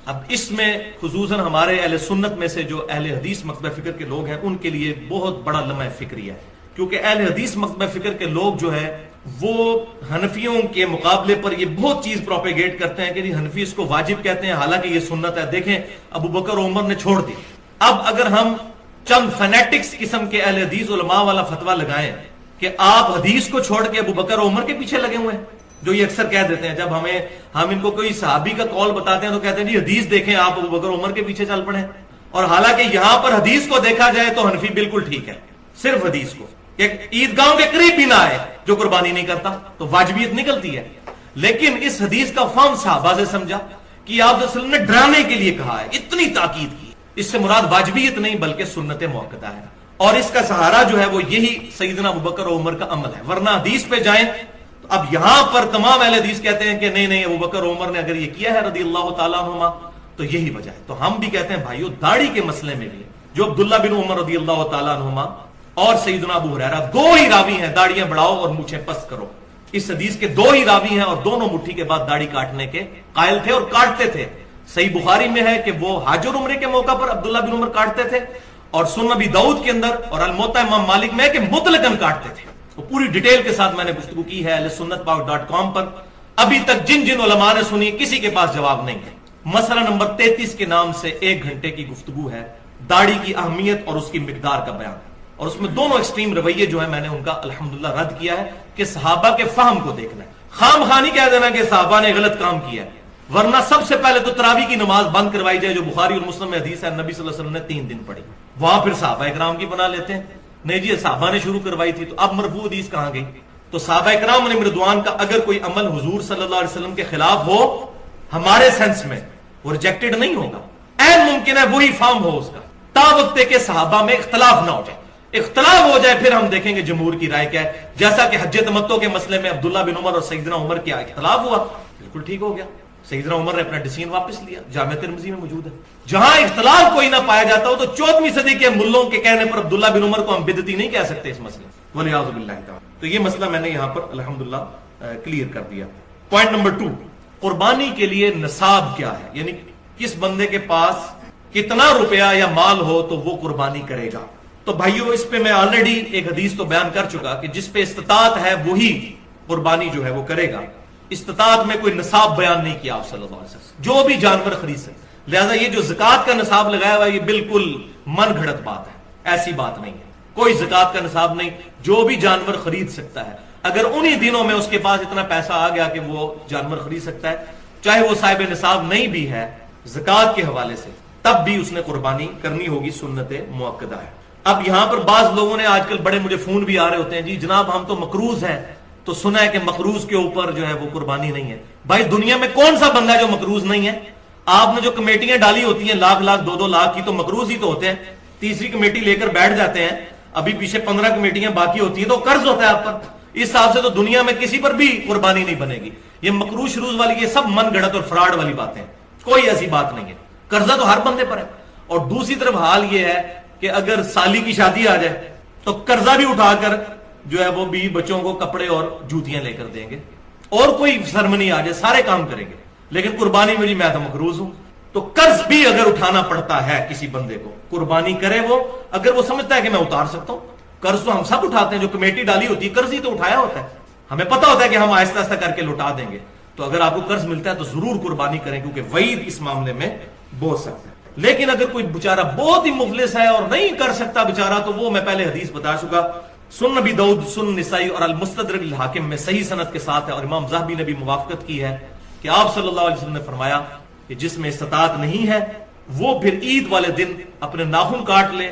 اب اس میں خصوصاً ہمارے اہل سنت میں سے جو اہل حدیث مکتبہ فکر کے لوگ ہیں ان کے لیے بہت بڑا لمحہ فکری ہے، کیونکہ اہل حدیث مکتبہ فکر کے لوگ جو ہے وہ حنفیوں کے مقابلے پر یہ بہت چیز پروپیگیٹ کرتے ہیں کہ حنفی اس کو واجب کہتے ہیں حالانکہ یہ سنت ہے. دیکھیں ابو بکر عمر نے چھوڑ دی. اب اگر ہم چند فینیٹکس قسم کے اہل حدیث علماء والا فتویٰ لگائیں کہ آپ حدیث کو چھوڑ کے ابو بکر عمر کے پیچھے لگے ہوئے ہیں، جو یہ اکثر کہہ دیتے ہیں جب ہم ان کو کوئی صحابی کا قول بتاتے ہیں تو کہتے ہیں جی حدیث دیکھیں آپ ابو بکر عمر کے پیچھے چل پڑے. اور حالانکہ یہاں پر حدیث کو دیکھا جائے تو حنفی بالکل ٹھیک ہے، صرف حدیث کو کہ عیدگاہوں کے قریب بھی نہ آئے جو قربانی نہیں کرتا تو واجبیت نکلتی ہے. لیکن اس حدیث کا فہم صحابہ سے سمجھا کہ آپ صلی اللہ علیہ وسلم نے ڈرانے کے لیے کہا ہے، اتنی تاکید کی. اس سے مراد واجبیت نہیں بلکہ سنت موقدہ ہے، اور اس کا سہارا جو ہے وہ یہی سیدنا ابوبکر و عمر کا عمل ہے. ورنہ حدیث پہ جائیں تو اب یہاں پر تمام اہل حدیث کہتے ہیں کہ نہیں ابوبکر و عمر نے اگر یہ کیا ہے رضی اللہ تعالیٰ عنہما تو یہی وجہ ہے. تو ہم بھی کہتے ہیں بھائیو داڑھی کے مسئلے میں بھی جو عبداللہ بن عمر رضی اللہ تعالیٰ عنہما اور سیدنا ابو ہریرہ دو ہی راوی ہیں داڑیاں بڑھاؤ اور مونچھیں پست کرو. اس حدیث کے دو ہی راوی ہیں اور دونوں مٹھی کے بعد داڑھی کاٹنے کے قائل تھے اور کاٹتے تھے. صحیح بخاری میں ہے کہ وہ حج اور عمرے کے موقع پر عبداللہ بن عمر کاٹتے تھے، اور سنن ابی داؤد کے اندر اور الموطا امام مالک میں ہے کہ مطلقاً کاٹتے تھے. وہ پوری ڈیٹیل کے ساتھ میں نے گفتگو کی ہے اہلسنتپاک.com پر. ابھی تک جن علماء نے سنی کسی کے پاس جواب نہیں ہے. مسئلہ نمبر 33 کے نام سے 1 گھنٹے کی گفتگو ہے، داڑھی کی اہمیت اور اس کی مقدار کا بیان، اور اس میں دونوں ایکسٹریم رویے جو ہیں میں نے ان کا الحمدللہ رد کیا ہے کہ صحابہ کے فہم کو دیکھنا ہے. خام خانی کہہ دینا کہ صحابہ نے غلط کام کیا ہے، ورنہ سب سے پہلے تو تراویح کی نماز بند کروائی جائے جو بخاری اور مسلم میں حدیث ہے نبی صلی اللہ علیہ وسلم نے 3 دن پڑھی. وہاں پھر صحابہ اکرام کی بنا لیتے ہیں نہیں جی صحابہ نے شروع کروائی تھی، تو اب مرفوع حدیث کہاں گئی؟ تو صحابہ اکرام علیہم رضوان کا اگر کوئی عمل حضور صلی اللہ علیہ وسلم کے خلاف ہو ہمارے سینس میں وہ ریجیکٹڈ نہیں ہوگا. این ممکن ہے وہی فارم ہو اس کا تا وقت کہ صحابہ میں اختلاف نہ ہو جائے. اختلاف ہو جائے پھر ہم دیکھیں گے جمہور کی رائے کیا ہے. جیسا کہ حج تمتع کے مسئلے میں عبداللہ بن عمر اور سیدنا عمر کیا اختلاف ہوا، بالکل ٹھیک ہو گیا. سیدنا عمر نے اپنا ڈیسیژن واپس لیا، جامع ترمذی میں موجود ہے. جہاں اختلاف کوئی نہ پایا جاتا ہو تو 14ویں صدی کے ملوں کے کہنے پر عبداللہ بن عمر کو ہم بدعتی نہیں کہہ سکتے اس مسئلے والعیاذ باللہ تعالی. تو یہ مسئلہ میں نے یہاں پر الحمدللہ کلیئر کر دیا. پوائنٹ نمبر 2، قربانی کے لیے نصاب کیا ہے، یعنی کس بندے کے پاس کتنا روپیہ یا مال ہو تو وہ قربانی کرے گا. تو بھائیو اس پہ میں آلریڈی ایک حدیث تو بیان کر چکا کہ جس پہ استطاعت ہے وہی قربانی جو ہے وہ کرے گا. استطاعت میں کوئی نصاب بیان نہیں کیا آپ صلی اللہ علیہ وسلم، جو بھی جانور خرید سکے. لہذا یہ جو زکوٰۃ کا نصاب لگایا ہوا ہے یہ بالکل من گھڑت بات ہے، ایسی بات نہیں ہے. کوئی زکوٰۃ کا نصاب نہیں، جو بھی جانور خرید سکتا ہے اگر انہی دنوں میں اس کے پاس اتنا پیسہ آ گیا کہ وہ جانور خرید سکتا ہے، چاہے وہ صاحب نصاب نہیں بھی ہے زکوٰۃ کے حوالے سے، تب بھی اس نے قربانی کرنی ہوگی، سنت مؤکدہ ہے. اب یہاں پر بعض لوگوں نے آج کل بڑے مجھے فون بھی آ رہے ہوتے ہیں جی جناب ہم تو مقروض ہیں تو سنا ہے کہ مقروض کے اوپر جو ہے وہ قربانی نہیں ہے. بھائی دنیا میں کون سا بندہ ہے جو مقروض نہیں ہے؟ آپ نے جو کمیٹیاں ڈالی ہوتی ہیں لاکھ 2 لاکھ کی تو مقروض ہی تو ہوتے ہیں. تیسری کمیٹی لے کر بیٹھ جاتے ہیں، ابھی پیچھے 15 کمیٹیاں باقی ہوتی ہیں تو قرض ہوتا ہے آپ پر. اس حساب سے تو دنیا میں کسی پر بھی قربانی نہیں بنے گی. یہ مقروض شروع والی یہ سب من گھڑت اور فراڈ والی باتیں ہیں، کوئی ایسی بات نہیں ہے. قرضہ تو ہر بندے پر ہے. اور دوسری طرف حال یہ ہے کہ اگر سالی کی شادی آ جائے تو قرضہ بھی اٹھا کر جو ہے وہ بیوی بچوں کو کپڑے اور جوتیاں لے کر دیں گے، اور کوئی سرمنی آ جائے سارے کام کریں گے، لیکن قربانی میں جی میں تو مقروض ہوں. تو قرض بھی اگر اٹھانا پڑتا ہے کسی بندے کو، قربانی کرے وہ اگر وہ سمجھتا ہے کہ میں اتار سکتا ہوں. قرض تو ہم سب اٹھاتے ہیں، جو کمیٹی ڈالی ہوتی ہے قرض ہی تو اٹھایا ہوتا ہے. ہمیں پتا ہوتا ہے کہ ہم آہستہ آہستہ کر کے لوٹا دیں گے. تو اگر آپ کو قرض ملتا ہے تو ضرور قربانی کریں، کیونکہ وعید اس معاملے میں بہت سخت ہے. لیکن اگر کوئی بیچارہ بہت ہی مفلس ہے اور نہیں کر سکتا بیچارہ، تو وہ میں پہلے حدیث بتا چکا، سنن ابی داؤد، سنن نسائی اور المستدرک الحاکم میں صحیح سند کے ساتھ ہے، اور امام ذہبی نے بھی موافقت کی ہے کہ آپ صلی اللہ علیہ وسلم نے فرمایا کہ جس میں استطاعت نہیں ہے وہ پھر عید والے دن اپنے ناخن کاٹ لے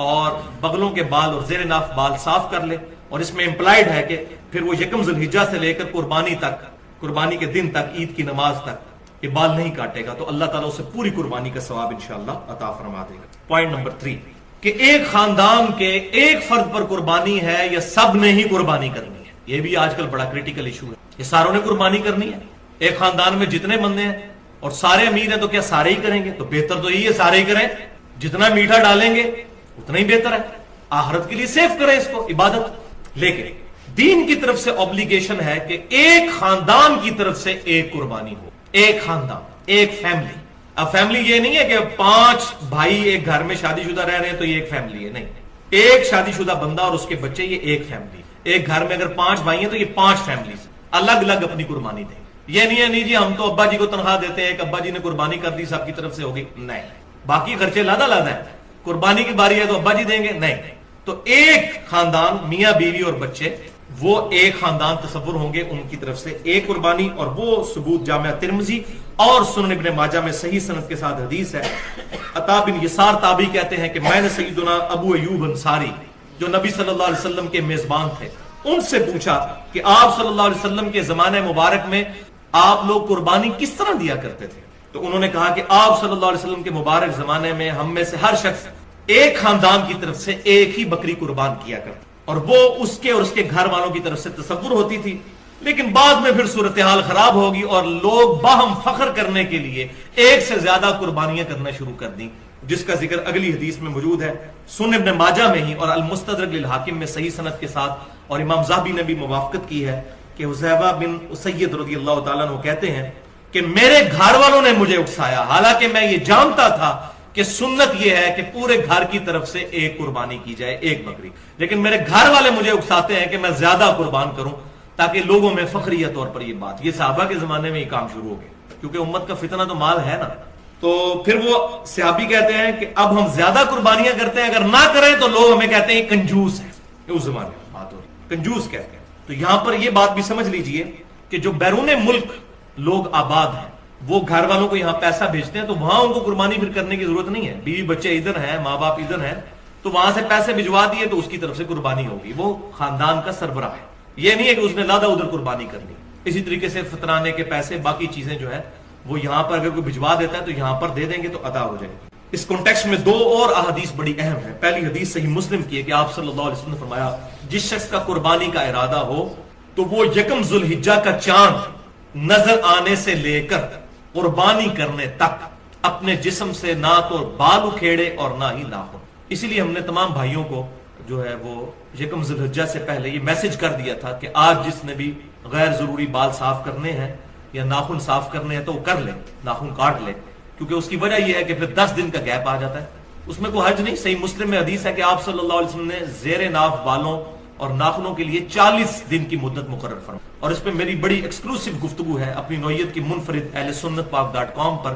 اور بغلوں کے بال اور زیر ناف بال صاف کر لے. اور اس میں امپلائڈ ہے کہ پھر وہ یکم ذی الحجہ سے لے کر قربانی تک، قربانی کے دن تک، عید کی نماز تک یہ بال نہیں کاٹے گا، تو اللہ تعالیٰ اسے پوری قربانی کا ثواب انشاءاللہ عطا فرما دے گا. پوائنٹ نمبر 3 کہ ایک خاندان کے ایک فرد پر قربانی ہے یا سب نے ہی قربانی کرنی ہے. یہ بھی آج کل بڑا کریٹیکل ایشو ہے. یہ ساروں نے قربانی کرنی ہے؟ ایک خاندان میں جتنے بندے ہیں اور سارے امیر ہیں تو کیا سارے ہی کریں گے؟ تو بہتر تو یہی ہے سارے ہی کریں. جتنا میٹھا ڈالیں گے اتنا ہی بہتر ہے، آخرت کے لیے سیف کریں اس کو، عبادت. لیکن دین کی طرف سے اوبلیگیشن ہے کہ ایک خاندان کی طرف سے ایک قربانی ہو. ایک خاندان، ایک فیملی. اب فیملی یہ نہیں ہے کہ 5 بھائی ایک گھر میں شادی شدہ رہ رہے ہیں تو یہ ایک فیملی ہے، نہیں، ایک شادی شدہ بندہ اور اس کے بچے، یہ ایک فیملی۔ ایک گھر میں اگر 5 بھائی ہیں تو یہ 5 فیملیز الگ الگ اپنی قربانی دیں۔ یہ نہیں ہے نہیں جی ہم تو ابا جی کو تنخواہ دیتے ہیں، ایک ابا جی نے قربانی کر دی سب کی طرف سے ہوگی، نہیں، باقی خرچے لادا لادا ہے، قربانی کی باری ہے تو ابا جی دیں گے، نہیں۔ تو ایک خاندان، میاں بیوی اور بچے، وہ ایک خاندان تصور ہوں گے، ان کی طرف سے ایک قربانی، اور وہ ثبوت جامعہ ترمذی اور سنن ابن ماجہ میں صحیح سند کے ساتھ حدیث ہے۔ عطا بن یسار تابعی کہتے ہیں کہ میں نے سیدنا ابو ایوب انصاری جو نبی صلی اللہ علیہ وسلم کے میزبان تھے ان سے پوچھا کہ آپ صلی اللہ علیہ وسلم کے زمانے مبارک میں آپ لوگ قربانی کس طرح دیا کرتے تھے؟ تو انہوں نے کہا کہ آپ صلی اللہ علیہ وسلم کے مبارک زمانے میں ہم میں سے ہر شخص ایک خاندان کی طرف سے ایک ہی بکری قربان کیا کرتا، اور وہ اس کے اور اس کے گھر والوں کی طرف سے تصور ہوتی تھی، لیکن بعد میں پھر صورتحال خراب ہوگی اور لوگ باہم فخر کرنے کے لیے ایک سے زیادہ قربانیاں کرنا شروع کر دیں، جس کا ذکر اگلی حدیث میں موجود ہے سنن ابن ماجہ میں ہی اور المستدرک للحاکم میں صحیح سند کے ساتھ، اور امام ذہبی نے بھی موافقت کی ہے کہ حذیفہ بن اسید رضی اللہ تعالیٰ عنہ کہتے ہیں کہ میرے گھر والوں نے مجھے اکسایا، حالانکہ میں یہ جانتا تھا کہ سنت یہ ہے کہ پورے گھر کی طرف سے ایک قربانی کی جائے، ایک بکری، لیکن میرے گھر والے مجھے اکساتے ہیں کہ میں زیادہ قربان کروں تاکہ لوگوں میں فخریہ طور پر یہ بات، یہ صحابہ کے زمانے میں یہ کام شروع ہو گیا، کیونکہ امت کا فتنہ تو مال ہے نا۔ تو پھر وہ صحابی کہتے ہیں کہ اب ہم زیادہ قربانیاں کرتے ہیں، اگر نہ کریں تو لوگ ہمیں کہتے ہیں کنجوس ہے، اس زمانے میں بات ہو رہی، کنجوس کہتے ہیں۔ تو یہاں پر یہ بات بھی سمجھ لیجئے کہ جو بیرون ملک لوگ آباد ہیں وہ گھر والوں کو یہاں پیسہ بھیجتے ہیں تو وہاں ان کو قربانی پھر کرنے کی ضرورت نہیں ہے، بیوی بچے ادھر ہیں، ماں باپ ادھر ہیں، تو وہاں سے پیسے بھجوا دیے تو اس کی طرف سے قربانی ہوگی، وہ خاندان کا سربراہ ہے، یہ نہیں ہے کہ اس نے لادا ادھر قربانی کر لی۔ اسی طریقے سے فطرانے کے پیسے باقی چیزیں جو ہے وہ یہاں پر اگر کوئی بھجوا دیتا ہے تو یہاں پر دے دیں گے تو ادا ہو جائے گی۔ اس کانٹیکسٹ میں 2 اور احادیث بڑی اہم ہے۔ پہلی حدیث صحیح مسلم کی ہے کہ آپ صلی اللہ علیہ وسلم نے فرمایا جس شخص کا قربانی کا ارادہ ہو تو وہ یکم ذوالحجہ کا چاند نظر آنے سے لے کر قربانی کرنے تک اپنے جسم سے نہ تو بال اکھیڑے اور نہ ہی ناخن۔ اسی لیے ہم نے تمام بھائیوں کو جو ہے وہ یکم ذوالحجہ سے پہلے یہ میسج کر دیا تھا کہ آج جس نے بھی غیر ضروری بال صاف کرنے ہیں یا ناخن صاف کرنے ہیں تو وہ کر لے، ناخن کاٹ لے، کیونکہ اس کی وجہ یہ ہے کہ پھر 10 دن کا گیپ آ جاتا ہے، اس میں کوئی حرج نہیں۔ صحیح مسلم میں حدیث ہے کہ آپ صلی اللہ علیہ وسلم نے زیر ناف بالوں اور ناخنوں کے لیے 40 دن کی مدت مقرر فرمائی، اور اس پہ میری بڑی ایکسکلوسیو گفتگو ہے اپنی نوعیت کی منفرد اہل سنت پاک .com پر،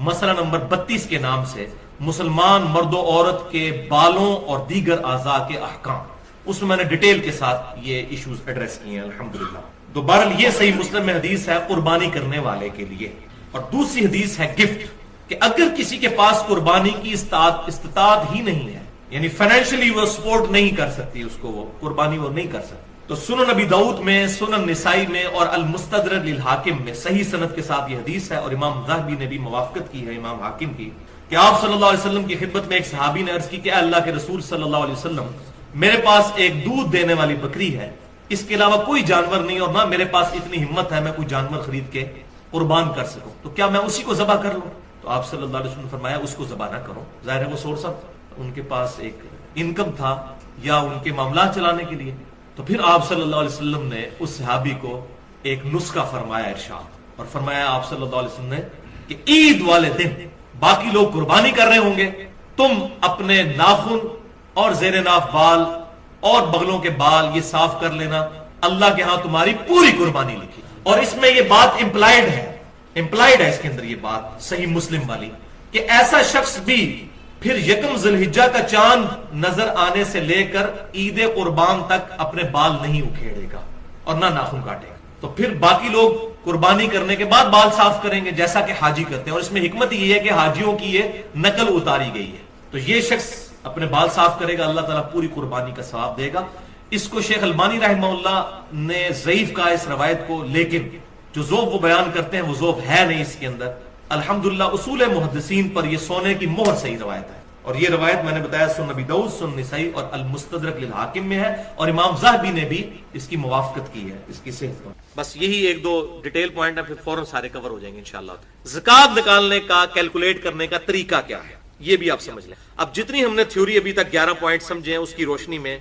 مسئلہ نمبر 32 کے نام سے مسلمان مرد و عورت کے بالوں اور دیگر اعضاء کے احکام، اس میں میں نے ڈیٹیل کے ساتھ یہ ایشوز ایڈریس کیے ہیں الحمدللہ۔ تو بہرحال یہ صحیح مسلم میں حدیث ہے قربانی کرنے والے کے لیے۔ اور دوسری حدیث ہے گفٹ، کہ اگر کسی کے پاس قربانی کی استطاعت ہی نہیں ہے، یعنی فائنینشلی وہ سپورٹ نہیں کر سکتی اس کو، وہ قربانی وہ نہیں کر سکتی، تو سنن نبی داؤد میں، سنن نسائی میں اور المستدرک للحاکم میں صحیح سند کے ساتھ یہ حدیث ہے، اور امام ذہبی نے بھی موافقت کی ہے امام حاکم کی، کہ آپ صلی اللہ علیہ وسلم کی خدمت میں ایک صحابی نے عرض کی کہ اے اللہ کے رسول صلی اللہ علیہ وسلم، میرے پاس ایک دودھ دینے والی بکری ہے، اس کے علاوہ کوئی جانور نہیں، اور نہ میرے پاس اتنی ہمت ہے میں کوئی جانور خرید کے قربان کر سکوں، تو کیا میں اسی کو ذبح کر لوں؟ تو آپ صلی اللہ علیہ وسلم نے فرمایا اس کو ذبح نہ کرو، ظاہر ہے وہ سورس آف ان کے پاس ایک انکم تھا یا ان کے معاملات چلانے کے لیے۔ تو پھر آپ صلی اللہ علیہ وسلم نے اس صحابی کو ایک نسخہ فرمایا ارشاد، اور فرمایا آپ صلی اللہ علیہ وسلم نے کہ عید والے دن باقی لوگ قربانی کر رہے ہوں گے، تم اپنے ناخن اور زیر ناف بال اور بغلوں کے بال یہ صاف کر لینا، اللہ کے ہاں تمہاری پوری قربانی لکھی۔ اور اس میں یہ بات امپلائڈ ہے اس کے اندر یہ بات صحیح مسلم والی، کہ ایسا شخص بھی پھر یکم ذوالحجہ کا چاند نظر آنے سے لے کر عید قربان تک اپنے بال نہیں اکھیڑے گا اور نہ ناخن کاٹے گا، تو پھر باقی لوگ قربانی کرنے کے بعد بال صاف کریں گے جیسا کہ حاجی کرتے ہیں، اور اس میں حکمت یہ ہے کہ حاجیوں کی یہ نقل اتاری گئی ہے، تو یہ شخص اپنے بال صاف کرے گا، اللہ تعالیٰ پوری قربانی کا ثواب دے گا۔ اس کو شیخ البانی رحمہ اللہ نے ضعیف کہا اس روایت کو، لیکن جو ذوق وہ بیان کرتے ہیں وہ ذوق ہے نہیں اس کے اندر، الحمدللہ اصول محدثین پر یہ سونے کی مہر صحیح روایت ہے، اور یہ روایت میں نے بتایا سنن نبی داؤد، سنن نسائی اور المستدرک للحاکم میں ہے، اور امام ذہبی نے بھی اس کی موافقت کی ہے اس کی صحت پر۔ بس یہی 1-2 ڈیٹیل پوائنٹ ہے، پھر فوراً سارے کور ہو جائیں گے انشاءاللہ۔ زکات نکالنے کا، کیلکولیٹ کرنے کا طریقہ کیا ہے یہ بھی آپ سمجھ لیں۔ اب جتنی ہم نے تھیوری ابھی تک 11 پوائنٹ سمجھے ہیں، اس کی روشنی میں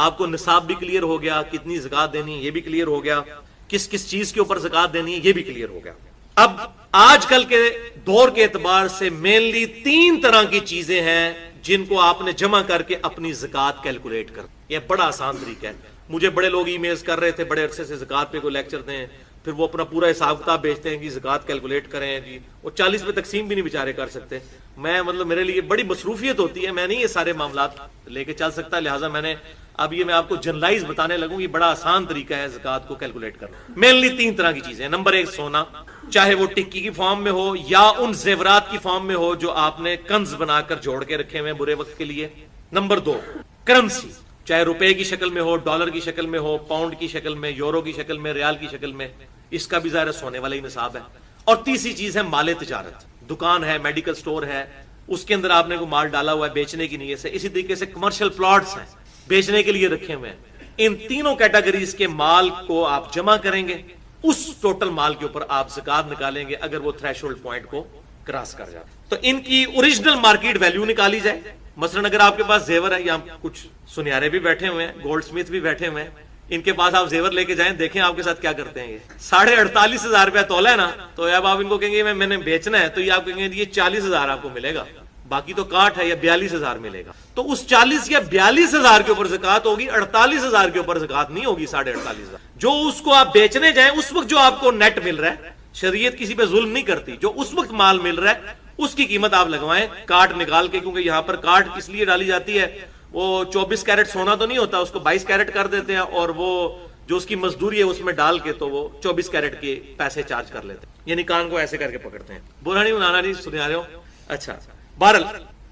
آپ کو نصاب بھی کلیئر ہو گیا، کتنی زکات دینی ہے یہ بھی کلیئر ہو گیا، کس کس چیز کے اوپر زکات دینی ہے یہ بھی کلیئر ہو گیا۔ اب آج کل کے دور کے اعتبار سے مینلی 3 طرح کی چیزیں ہیں جن کو آپ نے جمع کر کے اپنی زکات کیلکولیٹ کر. یہ بڑا آسان طریقہ ہے. مجھے بڑے لوگ ای میلز کر رہے تھے بڑے عرصے سے زکات پہ کوئی لیکچر دیں, پھر وہ اپنا پورا حساب کتاب بیچتے ہیں کہ زکات کیلکولیٹ کریں جی, وہ 40 پہ تقسیم بھی نہیں بیچارے کر سکتے. میں مطلب میرے لیے بڑی مصروفیت ہوتی ہے, میں نہیں یہ سارے معاملات لے کے چل سکتا, لہٰذا میں نے اب یہ میں آپ کو جنرلائز بتانے لگوں. یہ بڑا آسان طریقہ ہے زکات کو کیلکولیٹ کرنا. مینلی 3 طرح کی چیزیں. نمبر 1 سونا, چاہے وہ ٹکی کی فارم میں ہو یا ان زیورات کی فارم میں ہو جو آپ نے کنز بنا کر جوڑ کے رکھے ہوئے برے وقت کے لیے. نمبر 2 کرنسی, چاہے روپے کی شکل میں ہو, ڈالر کی شکل میں ہو, پاؤنڈ کی شکل میں, یورو کی شکل میں, ریال کی شکل میں, اس کا بھی ظاہر سونے والا ہی نصاب ہے. اور تیسری چیز ہے مال تجارت, دکان ہے, میڈیکل سٹور ہے, اس کے اندر آپ نے کوئی مال ڈالا ہوا ہے بیچنے کی نیت سے. اسی طریقے سے کمرشل پلاٹس ہیں بیچنے کے لیے رکھے ہوئے ہیں. ان تینوں کیٹیگریز کے مال کو آپ جمع کریں گے, اس ٹوٹل مال کے اوپر آپ زکات نکالیں گے اگر وہ تھریش ہولڈ پوائنٹ کو کراس کر جائے. تو ان کی اوریجنل مارکیٹ ویلیو نکالی جائے. مثلا اگر آپ کے پاس زیور ہے, یا کچھ سنیارے بھی بیٹھے ہوئے ہیں, گولڈ سمتھ بھی بیٹھے ہوئے ہیں, ان کے پاس آپ زیور لے کے جائیں, دیکھیں آپ کے ساتھ کیا کرتے ہیں. یہ 48,500 روپیہ تولا ہے نا, تو اب آپ ان کو کہیں گے میں نے بیچنا ہے, تو یہ آپ کہیں گے یہ 40,000 آپ کو ملے گا, باقی تو کاٹ ہے, یا 42,000 ملے گا. تو اس 40 یا 42,000 کے اوپر زکات ہوگی, 48,000 کے اوپر زکات نہیں ہوگی. 48,500 جو اس کو آپ بیچنے جائیں اس وقت جو آپ کو نیٹ مل رہا ہے, شریعت کسی پہ ظلم نہیں کرتی, جو اس وقت مال مل رہا ہے اس کی قیمت آپ لگوائیں کاٹ نکال کے. کیونکہ یہاں پر کاٹ اس لیے ڈالی جاتی ہے, وہ 24 کیرٹ سونا تو نہیں ہوتا, اس کو 22 کیرٹ کر دیتے ہیں, اور وہ جو اس کی مزدوری ہے اس میں ڈال کے تو وہ 24 کیرٹ کے پیسے چارج کر لیتے ہیں, یعنی کان کو ایسے کر کے پکڑتے ہیں. برا نہیں بنانا جی, سنے آ رہے ہو. اچھا بہرحال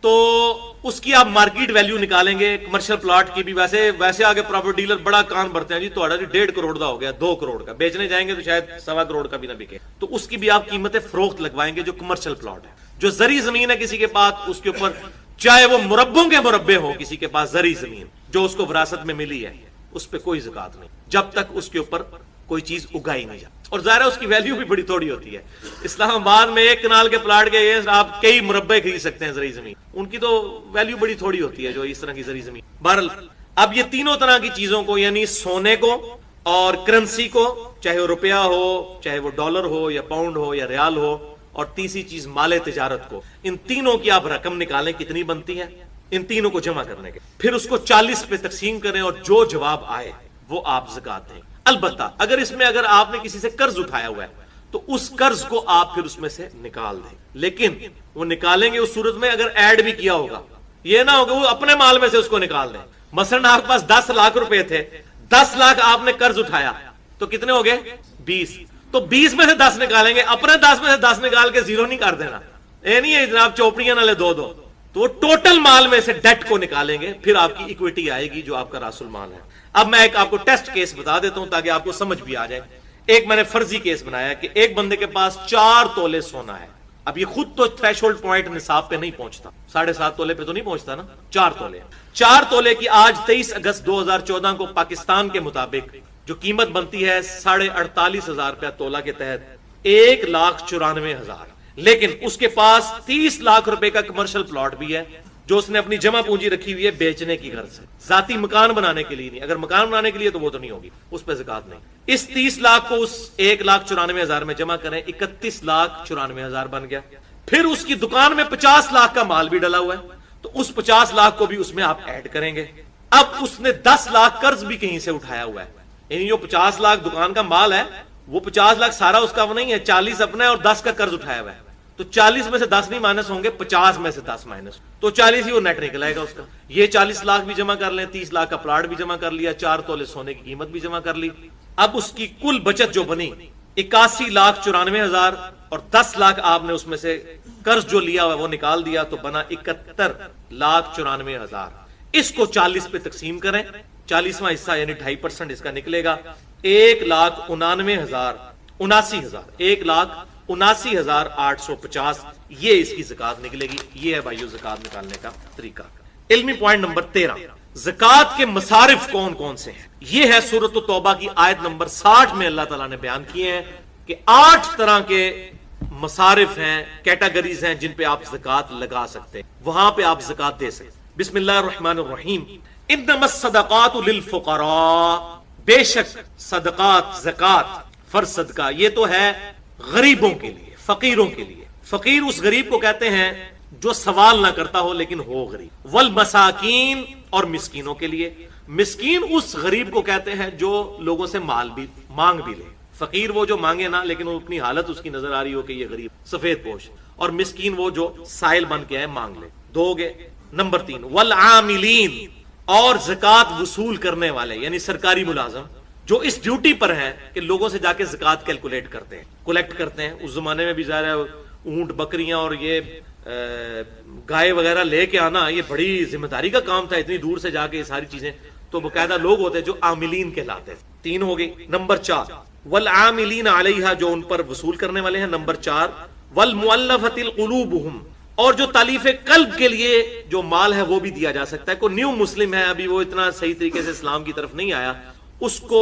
تو اس کی آپ مارکیٹ ویلیو نکالیں گے. کمرشل پلاٹ کی بھی ویسے آگے پراپرٹی ڈیلر بڑا کان بھرتے ہیں جی, تو 1.5 کروڑ کا ہو گیا, 2 کروڑ کا بیچنے جائیں گے تو شاید 1.25 کروڑ کا بھی نہ بکے. تو اس کی بھی آپ قیمتیں فروخت لگوائیں گے. جو کمرشل پلاٹ ہے, جو زرعی زمین ہے کسی کے پاس, اس کے اوپر چاہے وہ مربوں کے مربے ہو, کسی کے پاس زرعی زمین جو اس کو وراثت میں ملی ہے, اس پہ کوئی زکات نہیں جب تک اس کے اوپر کوئی چیز اگائی نہیں جاتی. اور ظاہر ہے اس کی ویلیو بھی بڑی تھوڑی ہوتی ہے. اسلام آباد میں 1 کنال کے پلاٹ کے آپ کئی مربع خرید سکتے ہیں زرعی زمین, ان کی تو ویلیو بڑی تھوڑی ہوتی ہے جو اس طرح کی زرعی زمین. بہرحال اب یہ تینوں طرح کی چیزوں کو, یعنی سونے کو اور کرنسی کو, چاہے وہ روپیہ ہو, چاہے وہ ڈالر ہو یا پاؤنڈ ہو یا ریال ہو, اور تیسری چیز مال تجارت کو, ان تینوں کی آپ رقم نکالیں کتنی بنتی ہے, ان تینوں کو جمع کرنے کے, پھر اس کو 40 پہ تقسیم کریں, اور جو جواب آئے وہ آپ زکات دیں. البتہ اگر آپ نے کسی سے قرض اٹھایا ہوا ہے تو اس قرض کو آپ پھر اس میں سے نکال دیں, لیکن وہ نکالیں گے اس صورت میں اگر ایڈ بھی کیا ہوگا. یہ نہ ہوگا وہ اپنے مال میں سے اس کو نکال دیں. مثلا آپ کے پاس 10 لاکھ روپے تھے, 10 لاکھ آپ نے قرض اٹھایا, تو کتنے ہو گئے 20, تو 20 میں سے 10 نکالیں گے, اپنے 10 میں سے 10 نکال کے 0 نہیں کر دینا. یہ نہیں ہے جناب چوپڑیاں نہ لے 2 تو وہ ٹوٹل مال میں سے ڈیٹ کو نکالیں گے, پھر آپ کی ایکویٹی آئے گی جو آپ کا راس المال ہے. اب میں آپ کو ٹیسٹ کیس بتا دیتا ہوں تاکہ آپ کو سمجھ بھی آ جائے. ایک میں نے فرضی کیس بنایا کہ ایک بندے کے پاس 4 تولے سونا ہے. اب یہ خود تو تھریش ہولڈ پوائنٹ نصاب پہ نہیں پہنچتا, 7.5 تولے پہ تو نہیں پہنچتا نا, 4 تولے کی آج 23 اگست 2014 کو پاکستان کے مطابق جو قیمت بنتی ہے 48,500 روپیہ تولا کے تحت 1,94,000. لیکن اس کے پاس 30 لاکھ روپے کا کمرشل پلاٹ بھی ہے جو اس نے اپنی جمع پونجی رکھی ہوئی ہے بیچنے کی غرض سے, ذاتی مکان بنانے کے لیے نہیں. اگر مکان بنانے کے لیے تو وہ تو نہیں ہوگی, اس پہ زکات نہیں. اس 30 لاکھ کو اس 1,94,000 میں جمع کریں, 31,94,000 بن گیا. پھر اس کی دکان میں 50 لاکھ کا مال بھی ڈلا ہوا ہے, تو اس 50 لاکھ کو بھی اس میں آپ ایڈ کریں گے. اب اس نے 10 لاکھ قرض بھی کہیں سے اٹھایا ہوا ہے, یعنی جو 50 لاکھ دکان کا مال ہے وہ 50 لاکھ سارا اس کا وہ نہیں ہے, 40 اپنا ہے اور 10 کا قرض اٹھایا ہوا ہے. تو 40 میں سے 10 نہیں مائنس ہوں گے, 50 میں سے 10 مائنس, تو 40 ہی وہ نیٹ نکل آئے گا اس کا. یہ 40 لاکھ بھی جمع کر لیں, 30 لاکھ کا پلاٹ بھی جمع کر لیا, 4 تولے سونے کی قیمت بھی جمع کر لی. اب اس کی کل بچت جو بنی 81,94,000, اور 10 لاکھ آپ نے اس میں سے قرض جو لیا ہوا وہ نکال دیا, تو بنا 71,94,000. اس کو 40 پہ تقسیم کریں, 40واں حصہ یعنی 2.5% اس کا نکلے گا 1,99,000, 1,79,850. یہ اس کی زکات نکلے گی. یہ ہے بھائیو زکات نکالنے کا طریقہ. علمی پوائنٹ نمبر 13, زکات کے مصارف کون کون سے ہیں. یہ ہے سورۃ التوبہ کی آیت نمبر 60 میں اللہ تعالیٰ نے بیان کیے ہیں کہ 8 طرح کے مصارف ہیں, کیٹیگریز ہیں جن پہ آپ زکات لگا سکتے ہیں, وہاں پہ آپ زکات دے سکتے. بسم اللہ الرحمن الرحیم. انما الصدقات للفقراء, بے شک صدقات, زکات, فرض صدقہ یہ تو ہے غریبوں کے لیے, فقیروں کے لیے. فقیر اس غریب کو کہتے ہیں جو سوال نہ کرتا ہو لیکن ہو غریب. والمساکین، اور مسکینوں کے لیے. مسکین اس غریب کو کہتے ہیں جو لوگوں سے مال بھی مانگ بھی لے. فقیر وہ جو مانگے نہ لیکن وہ اپنی حالت اس کی نظر آ رہی ہو کہ یہ غریب سفید پوش. اور مسکین وہ جو سائل بن کے ہے مانگ لے. دو گے. نمبر 3 والعاملین، اور زکات وصول کرنے والے یعنی سرکاری ملازم جو اس ڈیوٹی پر ہیں کہ لوگوں سے جا کے زکات کیلکولیٹ کرتے ہیں، کلیکٹ کرتے ہیں. اس زمانے میں بھی ظاہر ہے اونٹ بکریاں اور یہ گائے وغیرہ لے کے آنا یہ بڑی ذمہ داری کا کام تھا، اتنی دور سے جا کے یہ ساری چیزیں. تو باقاعدہ لوگ ہوتے جو عاملین کہلاتے ہیں. 3 ہو گئی. نمبر 4 والعاملین علیہا، جو ان پر وصول کرنے والے ہیں. نمبر 4 والمؤلفۃ القلوبہم، اور جو تالیف قلب کے لیے جو مال ہے وہ بھی دیا جا سکتا ہے. کوئی نیو مسلم ہے، ابھی وہ اتنا صحیح طریقے سے اسلام کی طرف نہیں آیا، اس کو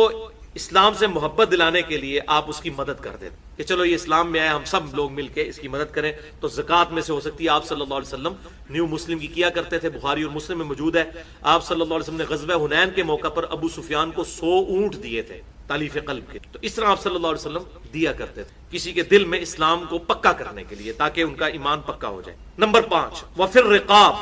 اسلام سے محبت دلانے کے لیے آپ اس کی مدد کر دیں کہ چلو یہ اسلام میں آئے، ہم سب لوگ مل کے اس کی مدد کریں. تو زکات میں سے ہو سکتی ہے. آپ صلی اللہ علیہ وسلم نیو مسلم کی کیا کرتے تھے، بخاری اور مسلم میں موجود ہے. آپ صلی اللہ علیہ وسلم نے غزوہ حنین کے موقع پر ابو سفیان کو 100 اونٹ دیے تھے تالیف قلب کے. تو اس طرح آپ صلی اللہ علیہ وسلم دیا کرتے تھے کسی کے دل میں اسلام کو پکا کرنے کے لیے تاکہ ان کا ایمان پکا ہو جائے. نمبر 5 وفی الرقاب،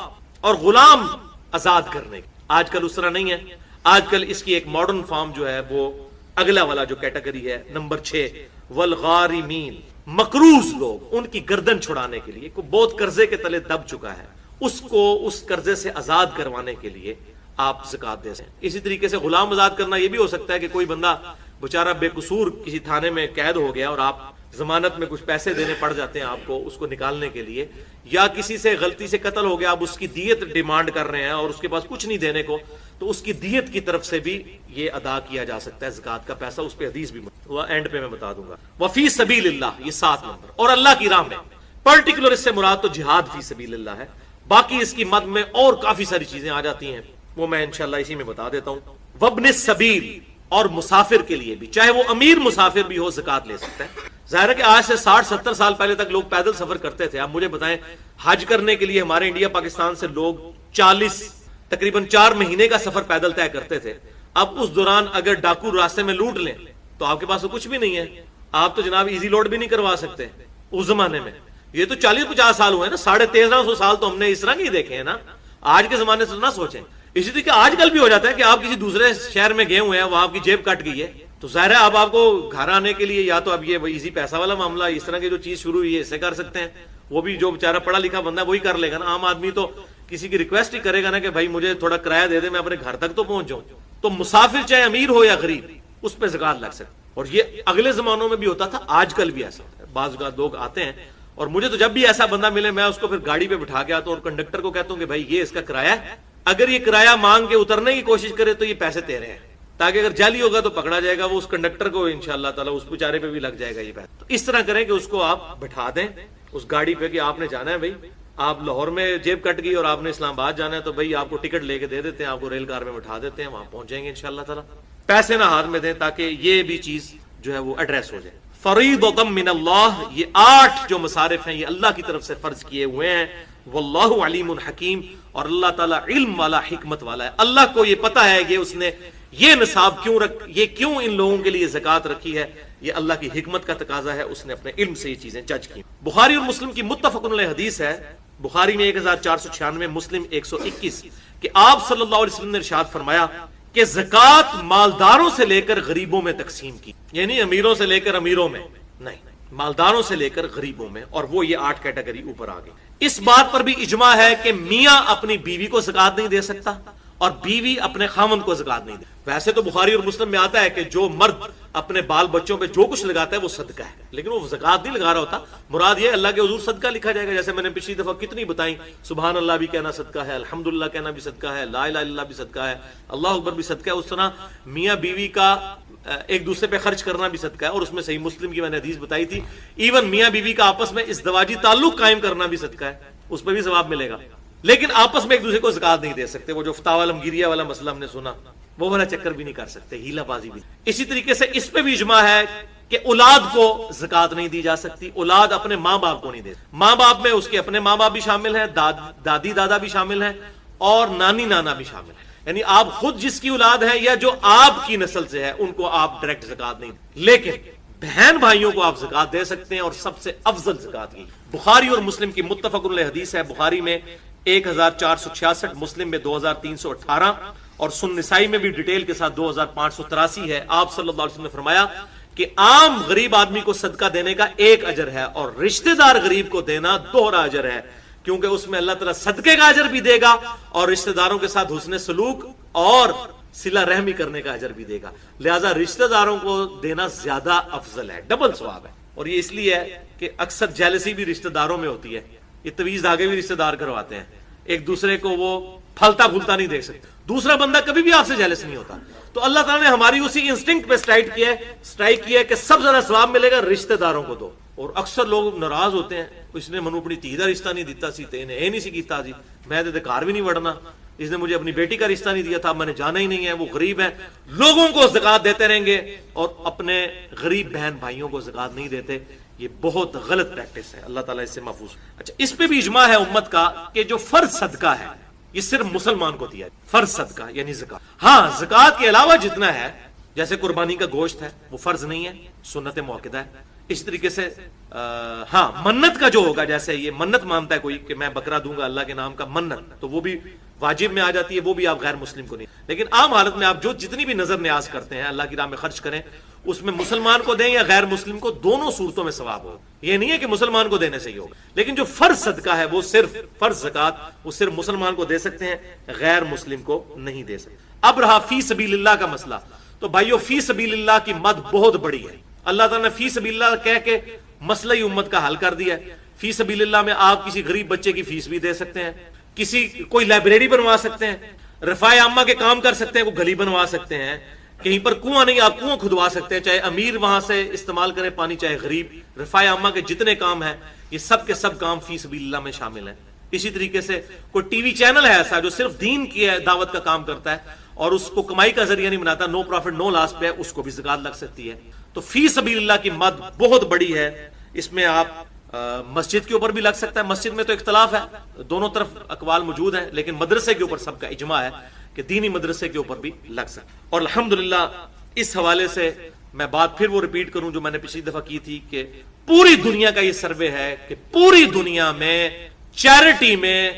اور غلام آزاد کرنے. آج کل اس طرح نہیں ہے. آج کل اس کی ایک ماڈرن فارم جو ہے وہ اگلا والا جو کیٹیگری ہے. نمبر 6 والغارمین، مقروض لوگ، ان کی گردن چھڑانے کے لیے. کوئی بہت قرضے کے تلے دب چکا ہے، اس کو اس قرضے سے آزاد کروانے کے لیے آپ زکات دے سکتے ہیں. اسی طریقے سے غلام آزاد کرنا یہ بھی ہو سکتا ہے کہ کوئی بندہ بیچارہ بے قصور کسی تھانے میں قید ہو گیا اور آپ ضمانت میں کچھ پیسے دینے پڑ جاتے ہیں آپ کو اس کو نکالنے کے لیے، یا کسی سے غلطی سے قتل ہو گیا، آپ اس کی دیت ڈیمانڈ کر رہے ہیں اور اس کے پاس کچھ نہیں دینے کو، تو اس کی دیت کی طرف سے بھی یہ ادا کیا جا سکتا ہے زکات کا پیسہ. اس پہ حدیث بھی وہ اینڈ پہ میں بتا دوں گا. وفی سبیل اللہ، یہ 7 نمبر. اور اللہ کی راہ میں پرٹیکولر اس سے مراد تو جہاد فی سبیل اللہ ہے. باقی اس کی مد میں اور کافی ساری چیزیں آ جاتی ہیں، وہ میں انشاءاللہ اسی میں بتا دیتا ہوں. وابن السبیل، اور مسافر کے لیے بھی، چاہے وہ امیر مسافر بھی ہو زکات لے سکتا ہے. ظاہر ہے کہ آج سے 60-70 سال پہلے تک لوگ پیدل سفر کرتے تھے. اب مجھے بتائیں حج کرنے کے لیے ہمارے انڈیا پاکستان سے لوگ 40 تقریباً 4 مہینے کا سفر پیدل طے کرتے تھے. اب اس دوران اگر ڈاکو راستے میں لوٹ لیں تو آپ کے پاس تو کچھ بھی نہیں ہے. آپ تو جناب ایزی لوڈ بھی نہیں کروا سکتے اس زمانے میں. یہ تو 40-50 سال ہوئے نا، 1350 سال تو ہم نے اس طرح نہیں دیکھے ہیں نا. آج کے زمانے سے نہ سوچیں. اسی طریقے آج کل بھی ہو جاتا ہے کہ آپ کسی دوسرے شہر میں گئے ہوئے ہیں، وہاں آپ کی جیب کٹ گئی ہے، تو ظاہر ہے اب آپ کو گھر آنے کے لیے یا تو اب یہ ایزی پیسہ والا معاملہ، اس طرح کی جو چیز شروع ہوئی ہے اس سے کر سکتے ہیں. وہ بھی جو بیچارہ پڑھا لکھا بندہ ہے وہی کر لے گا نا. عام آدمی تو کسی کی ریکویسٹ ہی کرے گا نا کہ بھائی مجھے تھوڑا کرایہ دے دے، میں اپنے گھر تک تو پہنچ جاؤں. تو مسافر چاہے امیر ہو یا غریب اس پہ زکات لگ سکتی. اور یہ اگلے زمانوں میں بھی ہوتا تھا، آج کل بھی ایسا ہوتا ہے. بعض اوقات لوگ آتے ہیں اور مجھے تو جب بھی ایسا بندہ ملے میں اس کو پھر گاڑی پہ بٹھا کے آتا ہوں اور کنڈکٹر کو کہتا ہوں کہ بھائی یہ اس کا کرایہ ہے، اگر یہ کرایہ مانگ کے اترنے کی کوشش کرے تو یہ پیسے تیرے ہیں، تاکہ اگر جعلی ہوگا تو پکڑا جائے گا. وہ اس کنڈکٹر کو انشاءاللہ تعالی اس بیچارے پہ بھی لگ جائے گا یہ پیسہ. تو اس طرح کریں کہ اس کو آپ بٹھا دیں اس گاڑی پہ کہ آپ نے جانا ہے بھائی، آپ لاہور میں جیب کٹ گئی اور آپ نے اسلام آباد جانا ہے تو بھائی آپ کو ٹکٹ لے کے دے دیتے ہیں، آپ کو ریل کار میں بٹھا دیتے ہیں، وہاں پہنچ جائیں گے انشاءاللہ تعالی. پیسے نہ ہاتھ میں دیں تاکہ یہ بھی چیز جو ہے وہ ایڈریس ہو جائے. فریضۃ من اللہ، یہ 8 جو مصارف ہیں یہ اللہ کی طرف سے فرض کیے ہوئے ہیں. واللہ علیم حکیم، اور اللہ تعالیٰ علم والا حکمت والا ہے. اللہ کو یہ پتا ہے کہ اس نے یہ نصاب کیوں ان لوگوں کے لیے زکات رکھی ہے. یہ اللہ کی حکمت کا تقاضا ہے، اس نے اپنے علم سے یہ چیزیں جج کی. بخاری اور مسلم کی متفق علیہ حدیث ہے، بخاری میں 1496، مسلم 121، کہ آپ صلی اللہ علیہ وسلم نے ارشاد فرمایا کہ زکات مالداروں سے لے کر غریبوں میں تقسیم کی. یعنی امیروں سے لے کر امیروں میں نہیں، مالداروں سے لے کر غریبوں میں. اور وہ یہ 8 کیٹیگری اوپر آ گئی. اس بات پر بھی اجماع ہے کہ میاں اپنی بیوی کو زکات نہیں دے سکتا اور بیوی اپنے خاوند کو زکات نہیں دے. ویسے تو بخاری اور مسلم میں آتا ہے کہ جو مرد اپنے بال بچوں پہ جو کچھ لگاتا ہے وہ صدقہ ہے، لیکن وہ زکات نہیں لگا رہا ہوتا. مراد یہ اللہ کے حضور صدقہ لکھا جائے گا. جیسے میں نے پچھلی دفعہ کتنی بتائیں، سبحان اللہ بھی کہنا صدقہ ہے، الحمدللہ کہنا بھی صدقہ ہے، لا الہ الا اللہ بھی صدقہ ہے، اللہ اکبر بھی صدقہ ہے. اس طرح میاں بیوی کا ایک دوسرے پہ خرچ کرنا بھی صدقہ ہے. اور اس میں صحیح مسلم کی میں نے حدیث بتائی تھی، ایون میاں بیوی کا آپس میں ازدواجی تعلق قائم کرنا بھی صدقہ ہے، اس پہ بھی ثواب ملے گا. لیکن آپس میں ایک دوسرے کو زکات نہیں دے سکتے. وہ جو فتاوی عالمگیریہ والا مسئلہ ہم نے سنا، وہ والا چکر بھی نہیں کر سکتے، ہیلا بازی بھی. اسی طریقے سے اس پہ بھی اجماع ہے کہ اولاد کو زکات نہیں دی جا سکتی. اولاد اپنے ماں باپ کو نہیں دے. ماں باپ میں اس کے اپنے ماں باپ بھی شامل ہیں، دادی دادا بھی شامل ہیں، اور نانی نانا بھی شامل ہیں. یعنی آپ خود جس کی اولاد ہے یا جو آپ کی نسل سے ہے ان کو آپ ڈائریکٹ زکات نہیں دیں. لیکن بہن بھائیوں کو آپ زکات دے سکتے ہیں، اور سب سے افضل زکات یہ بخاری اور مسلم کی متفق علیہ حدیث ہے، بخاری میں 1466، مسلم میں 2318 اور سنن نسائی میں بھی ڈیٹیل کے ساتھ 2583 ہے۔ آپ صلی اللہ علیہ وسلم نے فرمایا کہ عام غریب آدمی کو صدقہ دینے کا 1 اجر ہے، اور رشتہ دار غریب کو دینا 2 اجر ہے، کیونکہ اس میں اللہ تعالیٰ صدقے کا اجر بھی دے گا اور رشتہ داروں کے ساتھ حسن سلوک اور صلہ رحمی کرنے کا اجر بھی دے گا۔ لہذا رشتہ داروں کو دینا زیادہ افضل ہے، ڈبل ثواب ہے۔ اور یہ اس لیے ہے کہ اکثر جیلسی بھی رشتہ داروں میں ہوتی ہے، یہ تویز دھاگے بھی رشتہ دار کرواتے ہیں، ایک دوسرے کو وہ پھلتا پھولتا نہیں دیکھ سکتے، دوسرا بندہ کبھی بھی آپ سے جیلس نہیں ہوتا۔ تو اللہ تعالیٰ نے ہماری اسی انسٹنکٹ پہ اسٹرائک کیا ہے کہ سب زیادہ ثواب ملے گا رشتہ داروں کو دو۔ اور اکثر لوگ ناراض ہوتے ہیں، اس نے منو اپنی دھی کا رشتہ نہیں دیتا سی، تے نے نہیں سی کیتا جی، میں تے گھر بھی نہیں وڑنا، اس نے مجھے اپنی بیٹی کا رشتہ نہیں دیا تھا، میں نے جانا ہی نہیں ہے، وہ غریب ہے۔ لوگوں کو زکات دیتے رہیں گے اور اپنے غریب بہن بھائیوں کو زکات نہیں دیتے، یہ بہت غلط پریکٹس ہے، اللہ تعالیٰ اس سے محفوظ۔ اچھا، اس پہ بھی اجماع ہے امت کا کہ جو فرض صدقہ ہے یہ صرف مسلمان کو دیا ہے، فرض صدقہ یعنی زکات۔ ہاں، زکات کے علاوہ جتنا ہے، جیسے قربانی کا گوشت ہے، وہ فرض نہیں ہے، سنت موقدہ ہے۔ اس طریقے سے ہاں، منت کا جو ہوگا، جیسے یہ منت مانتا ہے کوئی کہ میں بکرا دوں گا اللہ کے نام کا، منت، تو وہ بھی واجب میں آ جاتی ہے، وہ بھی آپ غیر مسلم کو نہیں۔ لیکن عام حالت میں آپ جو جتنی بھی نظر نیاز کرتے ہیں اللہ کی راہ میں خرچ کریں، اس میں مسلمان کو دیں یا غیر مسلم کو، دونوں صورتوں میں ثواب ہو۔ یہ نہیں ہے کہ مسلمان کو دینے سے ہی ہوگا، لیکن جو فرض صدقہ ہے وہ صرف فرض زکات، وہ صرف مسلمان کو دے سکتے ہیں، غیر مسلم کو نہیں دے سکتے۔ اب رہا فی سبیل اللہ کا مسئلہ، تو بھائیو فی سبیل اللہ کی مد بہت بڑی ہے۔ اللہ تعالیٰ نے فی سبیل اللہ کہہ کے مسئلہ امت کا حل کر دیا ہے۔ فی سبیل اللہ میں آپ کسی غریب بچے کی فیس بھی دے سکتے ہیں، کوئی لائبریری بنوا سکتے ہیں، رفاع عامہ کے کام کر سکتے ہیں، کوئی گلی بنوا سکتے ہیں، کہیں پر کنواں نہیں آپ کنواں کھدوا سکتے ہیں، چاہے امیر وہاں سے استعمال کرے پانی چاہے غریب۔ رفاع عامہ کے جتنے کام ہیں یہ سب کے سب کام فی سبیل اللہ میں شامل ہیں۔ اسی طریقے سے کوئی ٹی وی چینل ہے ایسا جو صرف دین کی دعوت کا کام کرتا ہے اور اس کو کمائی کا ذریعہ نہیں بناتا، نو پروفٹ نو لاس پہ، اس کو بھی زکات لگ سکتی ہے۔ تو فی سبیل اللہ کی مد بہت بڑی ہے، اس میں آپ مسجد کے اوپر بھی لگ سکتا ہے، مسجد میں تو اختلاف ہے، دونوں طرف اقوال موجود ہیں، لیکن مدرسے کے اوپر سب کا اجماع ہے کہ دینی مدرسے کے اوپر بھی لگ سکتا ہے۔ اور الحمدللہ اس حوالے سے میں بات پھر وہ ریپیٹ کروں جو میں نے پچھلی دفعہ کی تھی کہ پوری دنیا کا یہ سروے ہے کہ پوری دنیا میں چیریٹی میں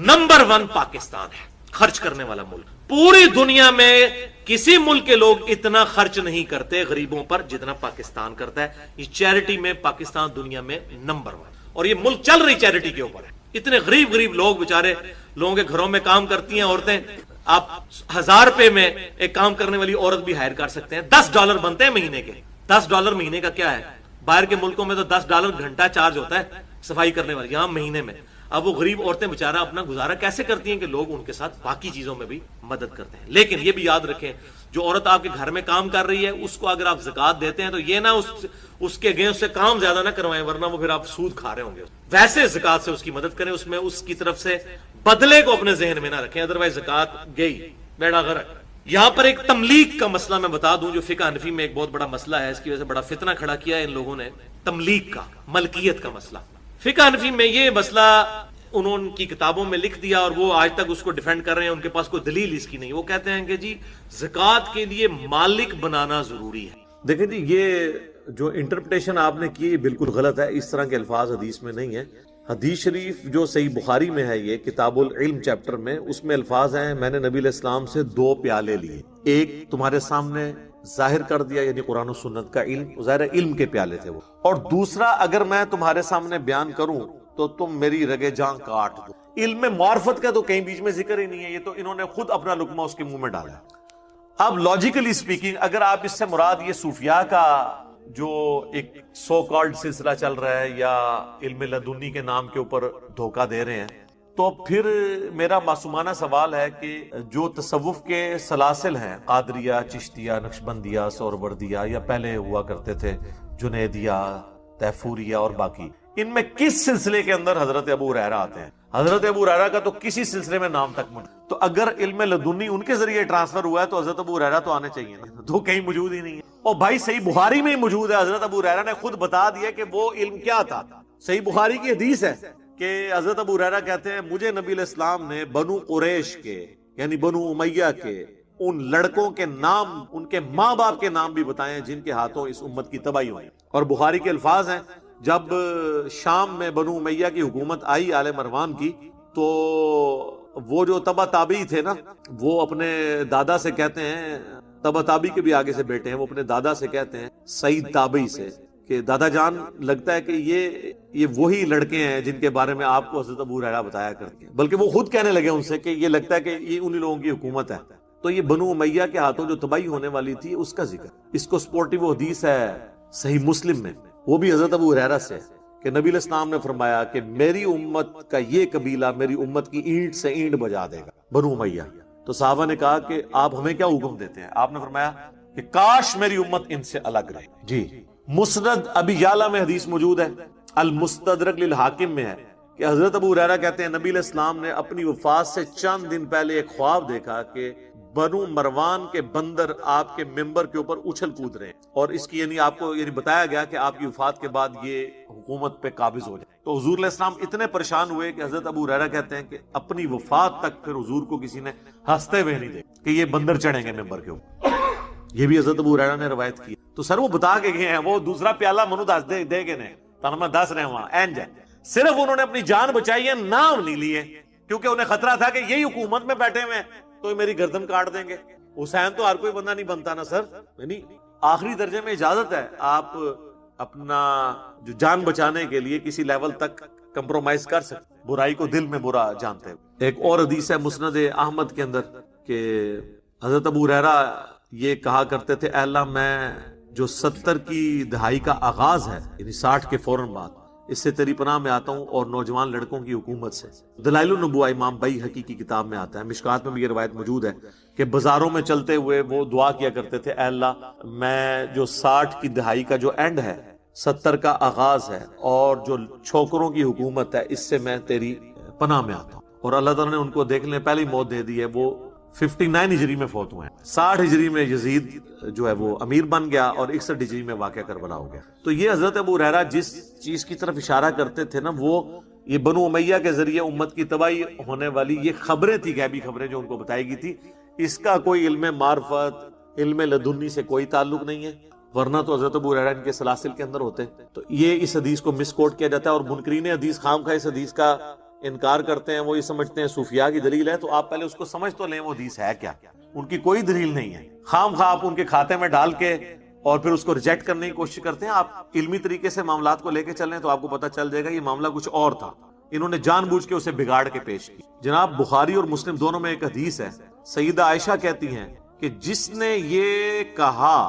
نمبر 1 پاکستان ہے، خرچ کرنے والا ملک۔ پوری دنیا میں کسی ملک کے لوگ اتنا خرچ نہیں کرتے غریبوں پر جتنا پاکستان کرتا ہے۔ یہ چیریٹی میں پاکستان دنیا میں نمبر 1، اور یہ ملک چل رہی چیریٹی کے اوپر ہے۔ اتنے غریب لوگ بیچارے لوگوں کے گھروں میں کام کرتی ہیں عورتیں، آپ 1000 روپے میں ایک کام کرنے والی عورت بھی ہائر کر سکتے ہیں، $10 بنتے ہیں مہینے کے۔ $10 مہینے کا کیا ہے؟ باہر کے ملکوں میں تو $10 گھنٹہ چارج ہوتا ہے صفائی کرنے والی، یہاں مہینے میں۔ اب وہ غریب عورتیں بیچارہ اپنا گزارا کیسے کرتی ہیں کہ لوگ ان کے ساتھ باقی چیزوں میں بھی مدد کرتے ہیں۔ لیکن یہ بھی یاد رکھیں، جو عورت آپ کے گھر میں کام کر رہی ہے اس کو اگر آپ زکات دیتے ہیں تو یہ نہ اس کے اگینسٹ سے کام زیادہ نہ کروائیں، ورنہ وہ پھر آپ سود کھا رہے ہوں گے۔ ویسے زکات سے اس کی مدد کریں، اس میں اس کی طرف سے بدلے کو اپنے ذہن میں نہ رکھیں، ادروائز زکات گئی بیڑا غرق۔ یہاں پر ایک تملیک کا مسئلہ میں بتا دوں جو فقہ حنفی میں ایک بہت بڑا مسئلہ ہے، اس کی وجہ سے بڑا فتنہ کھڑا کیا ہے ان لوگوں نے، تملیک کا، ملکیت کا مسئلہ۔ فقہ حنفی میں یہ مسئلہ انہوں کی کتابوں میں لکھ دیا اور وہ آج تک اس کو ڈیفینڈ کر رہے ہیں، ان کے پاس کوئی دلیل اس کی نہیں۔ وہ کہتے ہیں کہ جی زکات کے لیے مالک بنانا ضروری ہے۔ دیکھیں جی، یہ جو انٹرپریٹیشن آپ نے کی بالکل غلط ہے، اس طرح کے الفاظ حدیث میں نہیں ہیں۔ حدیث شریف جو صحیح بخاری میں ہے، یہ کتاب العلم چیپٹر میں، اس میں الفاظ ہیں میں نے نبی علیہ السلام سے 2 پیالے لیے، ایک تمہارے سامنے ظاہر کر دیا یعنی قرآن و سنت کا علم، ظاہر علم کے پیالے تھے وہ، اور دوسرا اگر میں تمہارے سامنے بیان کروں تو تم میری رگے جاں کاٹ دو۔ علم میں معرفت کا تو کہیں بیچ میں ذکر ہی نہیں ہے، یہ تو انہوں نے خود اپنا لقمہ اس کے منہ میں ڈالا ہے۔ اب لاجیکلی سپیکنگ اگر آپ اس سے مراد یہ صوفیاء کا جو ایک سو کالڈ سلسلہ چل رہا ہے یا علم لدنی کے نام کے اوپر دھوکہ دے رہے ہیں، تو پھر میرا معصومانہ سوال ہے کہ جو تصوف کے سلاسل ہیں، قادریہ، چشتیہ، نقشبندیہ، سہروردیہ، یا پہلے ہوا کرتے تھے جنیدیہ، تیفوریہ اور باقی، ان میں کس سلسلے کے اندر حضرت ابو ہریرہ آتے ہیں؟ حضرت ابو ہریرہ کا تو کسی سلسلے میں نام تک موجود، تو اگر علم لدنی ان کے ذریعے ٹرانسفر ہوا ہے تو حضرت ابو ہریرہ تو آنے چاہیے نا، تو کہیں موجود ہی نہیں ہے۔ اور بھائی صحیح بخاری میں ہی موجود ہے، حضرت ابو ہریرہ نے خود بتا دیا کہ وہ علم کیا تھا۔ صحیح بخاری کی حدیث ہے کہ حضرت ابو ہریرہ کہتے ہیں مجھے نبی علیہ السلام نے بنو قریش کے یعنی بنو امیہ کے ان لڑکوں کے نام، ان کے ماں باپ کے نام بھی بتائے جن کے ہاتھوں اس امت کی تباہی ہوئی۔ اور بخاری کے الفاظ ہیں، جب شام میں بنو امیہ کی حکومت آئی آل مروان کی، تو وہ جو تبا تابعی تھے نا، وہ اپنے دادا سے کہتے ہیں، تبا تابعی کے بھی آگے سے بیٹے ہیں، وہ اپنے دادا سے کہتے ہیں سعید تابعی سے کہ دادا جان، لگتا ہے کہ یہ وہی لڑکے ہیں جن کے بارے میں آپ کو حضرت ابو ہریرہ بتایا کرتے ہیں، بلکہ وہ خود کہنے لگے ان سے کہ یہ لگتا ہے کہ یہ انہی لوگوں کی حکومت ہے۔ تو یہ بنو امیہ کے ہاتھوں جو تباہی ہونے والی تھی اس کا ذکر، اس کو سپورٹی وہ حدیث ہے صحیح مسلم میں، وہ بھی حضرت ابو ہریرہ سے، کہ نبی علیہ السلام نے فرمایا کہ میری امت کا یہ قبیلہ میری امت کی اینٹ سے اینٹ بجا دے گا، بنو امیہ۔ تو صحابہ نے کہا کہ آپ ہمیں کیا حکم دیتے ہیں؟ آپ نے فرمایا کہ کاش میری امت ان سے الگ رہے۔ جی، مسند ابی یعلا میں حدیث موجود ہے، المستدرک للحاکم میں ہے کہ حضرت ابو ہریرہ کہتے ہیں نبی علیہ السلام نے اپنی وفات سے چند دن پہلے ایک خواب دیکھا کہ بنو مروان کے بندر آپ کے ممبر کے اوپر اچھل کود رہے ہیں، اور اس کی یعنی آپ کو بتایا گیا کہ آپ کی وفات کے بعد یہ حکومت پہ قابض ہو جائے۔ تو حضور علیہ السلام اتنے پریشان ہوئے کہ حضرت ابو ہریرہ کہتے ہیں کہ اپنی وفات تک پھر حضور کو کسی نے ہنستے ہوئے نہیں دیکھا کہ یہ بندر چڑھیں گے ممبر کے اوپر۔ یہ بھی حضرت ابو ہریرہ نے روایت کی۔ تو سر وہ بتا کے گئے ہیں، وہ دوسرا پیالہ منو دس دے گئے نے تنہا دس رہے وہاں اینج ہے، صرف انہوں نے اپنی جان بچائی ہے، نام نہیں لیے، کیونکہ انہیں خطرہ تھا کہ یہی حکومت میں بیٹھے ہوئے ہیں تو میری گردن کاٹ دیں گے۔ حسین تو ہر کوئی بندہ نہیں بنتا نا سر، یعنی آخری درجے میں اجازت ہے، آپ اپنا جو جان بچانے کے لیے کسی لیول تک کمپرومائز کر سکتے، برائی کو دل میں برا جانتے ہوئے۔ ایک اور حدیث ہے مسند احمد کے اندر کہ حضرت ابو ہریرہ یہ کہا کرتے تھے، اے اللہ میں جو 70 کی دہائی کا آغاز ہے، یعنی 60 کے فوراً بعد، اس سے تیری پناہ میں آتا ہوں اور نوجوان لڑکوں کی حکومت سے۔ دلائل النبوہ امام بیہقی کی کتاب میں آتا ہے، مشکات میں بھی یہ روایت موجود ہے کہ بازاروں میں چلتے ہوئے وہ دعا کیا کرتے تھے، اے اللہ میں جو 60 کی دہائی کا جو اینڈ ہے، 70 کا آغاز ہے، اور جو چھوکروں کی حکومت ہے، اس سے میں تیری پناہ میں آتا ہوں۔ اور اللہ تعالیٰ نے ان کو دیکھنے پہلی موت دے دی ہے، وہ 59 ہجری میں فوت ہوئے ہیں۔ 60 ہجری میں یزید جو ہے وہ امیر بن گیا، اور 61 ہجری میں واقعہ کربلا ہو گیا۔ تو یہ حضرت ابو ہریرہ جس چیز کی طرف اشارہ کرتے تھے نا، وہ یہ بنو امیہ کے ذریعے امت کی تباہی ہونے والی یہ خبریں تھی، غیبی خبریں جو ان کو بتائی گئی تھی، اس کا کوئی علم معرفت، علم لدنی سے کوئی تعلق نہیں ہے، ورنہ تو حضرت ابو ہریرہ ان کے سلاسل کے اندر ہوتے۔ تو یہ اس حدیث کو مس کوٹ کیا جاتا ہے، اور منکرین حدیث خام خواہ اس حدیث کا انکار کرتے ہیں، وہ یہ سمجھتے ہیں صوفیاء کی دلیل ہے۔ تو آپ پہلے اس کو سمجھ تو لیں وہ حدیث ہے کیا، ان کی کوئی دلیل نہیں ہے، خام خواہ آپ ان کے کھاتے میں ڈال کے اور پھر اس کو ریجیکٹ کرنے کی کوشش کرتے ہیں۔ آپ علمی طریقے سے معاملات کو لے کے چلیں تو آپ کو پتہ چل جائے گا یہ معاملہ کچھ اور تھا، انہوں نے جان بوجھ کے اسے بگاڑ کے پیش کی۔ جناب بخاری اور مسلم دونوں میں ایک حدیث ہے، سیدہ عائشہ کہتی ہیں کہ جس نے یہ کہا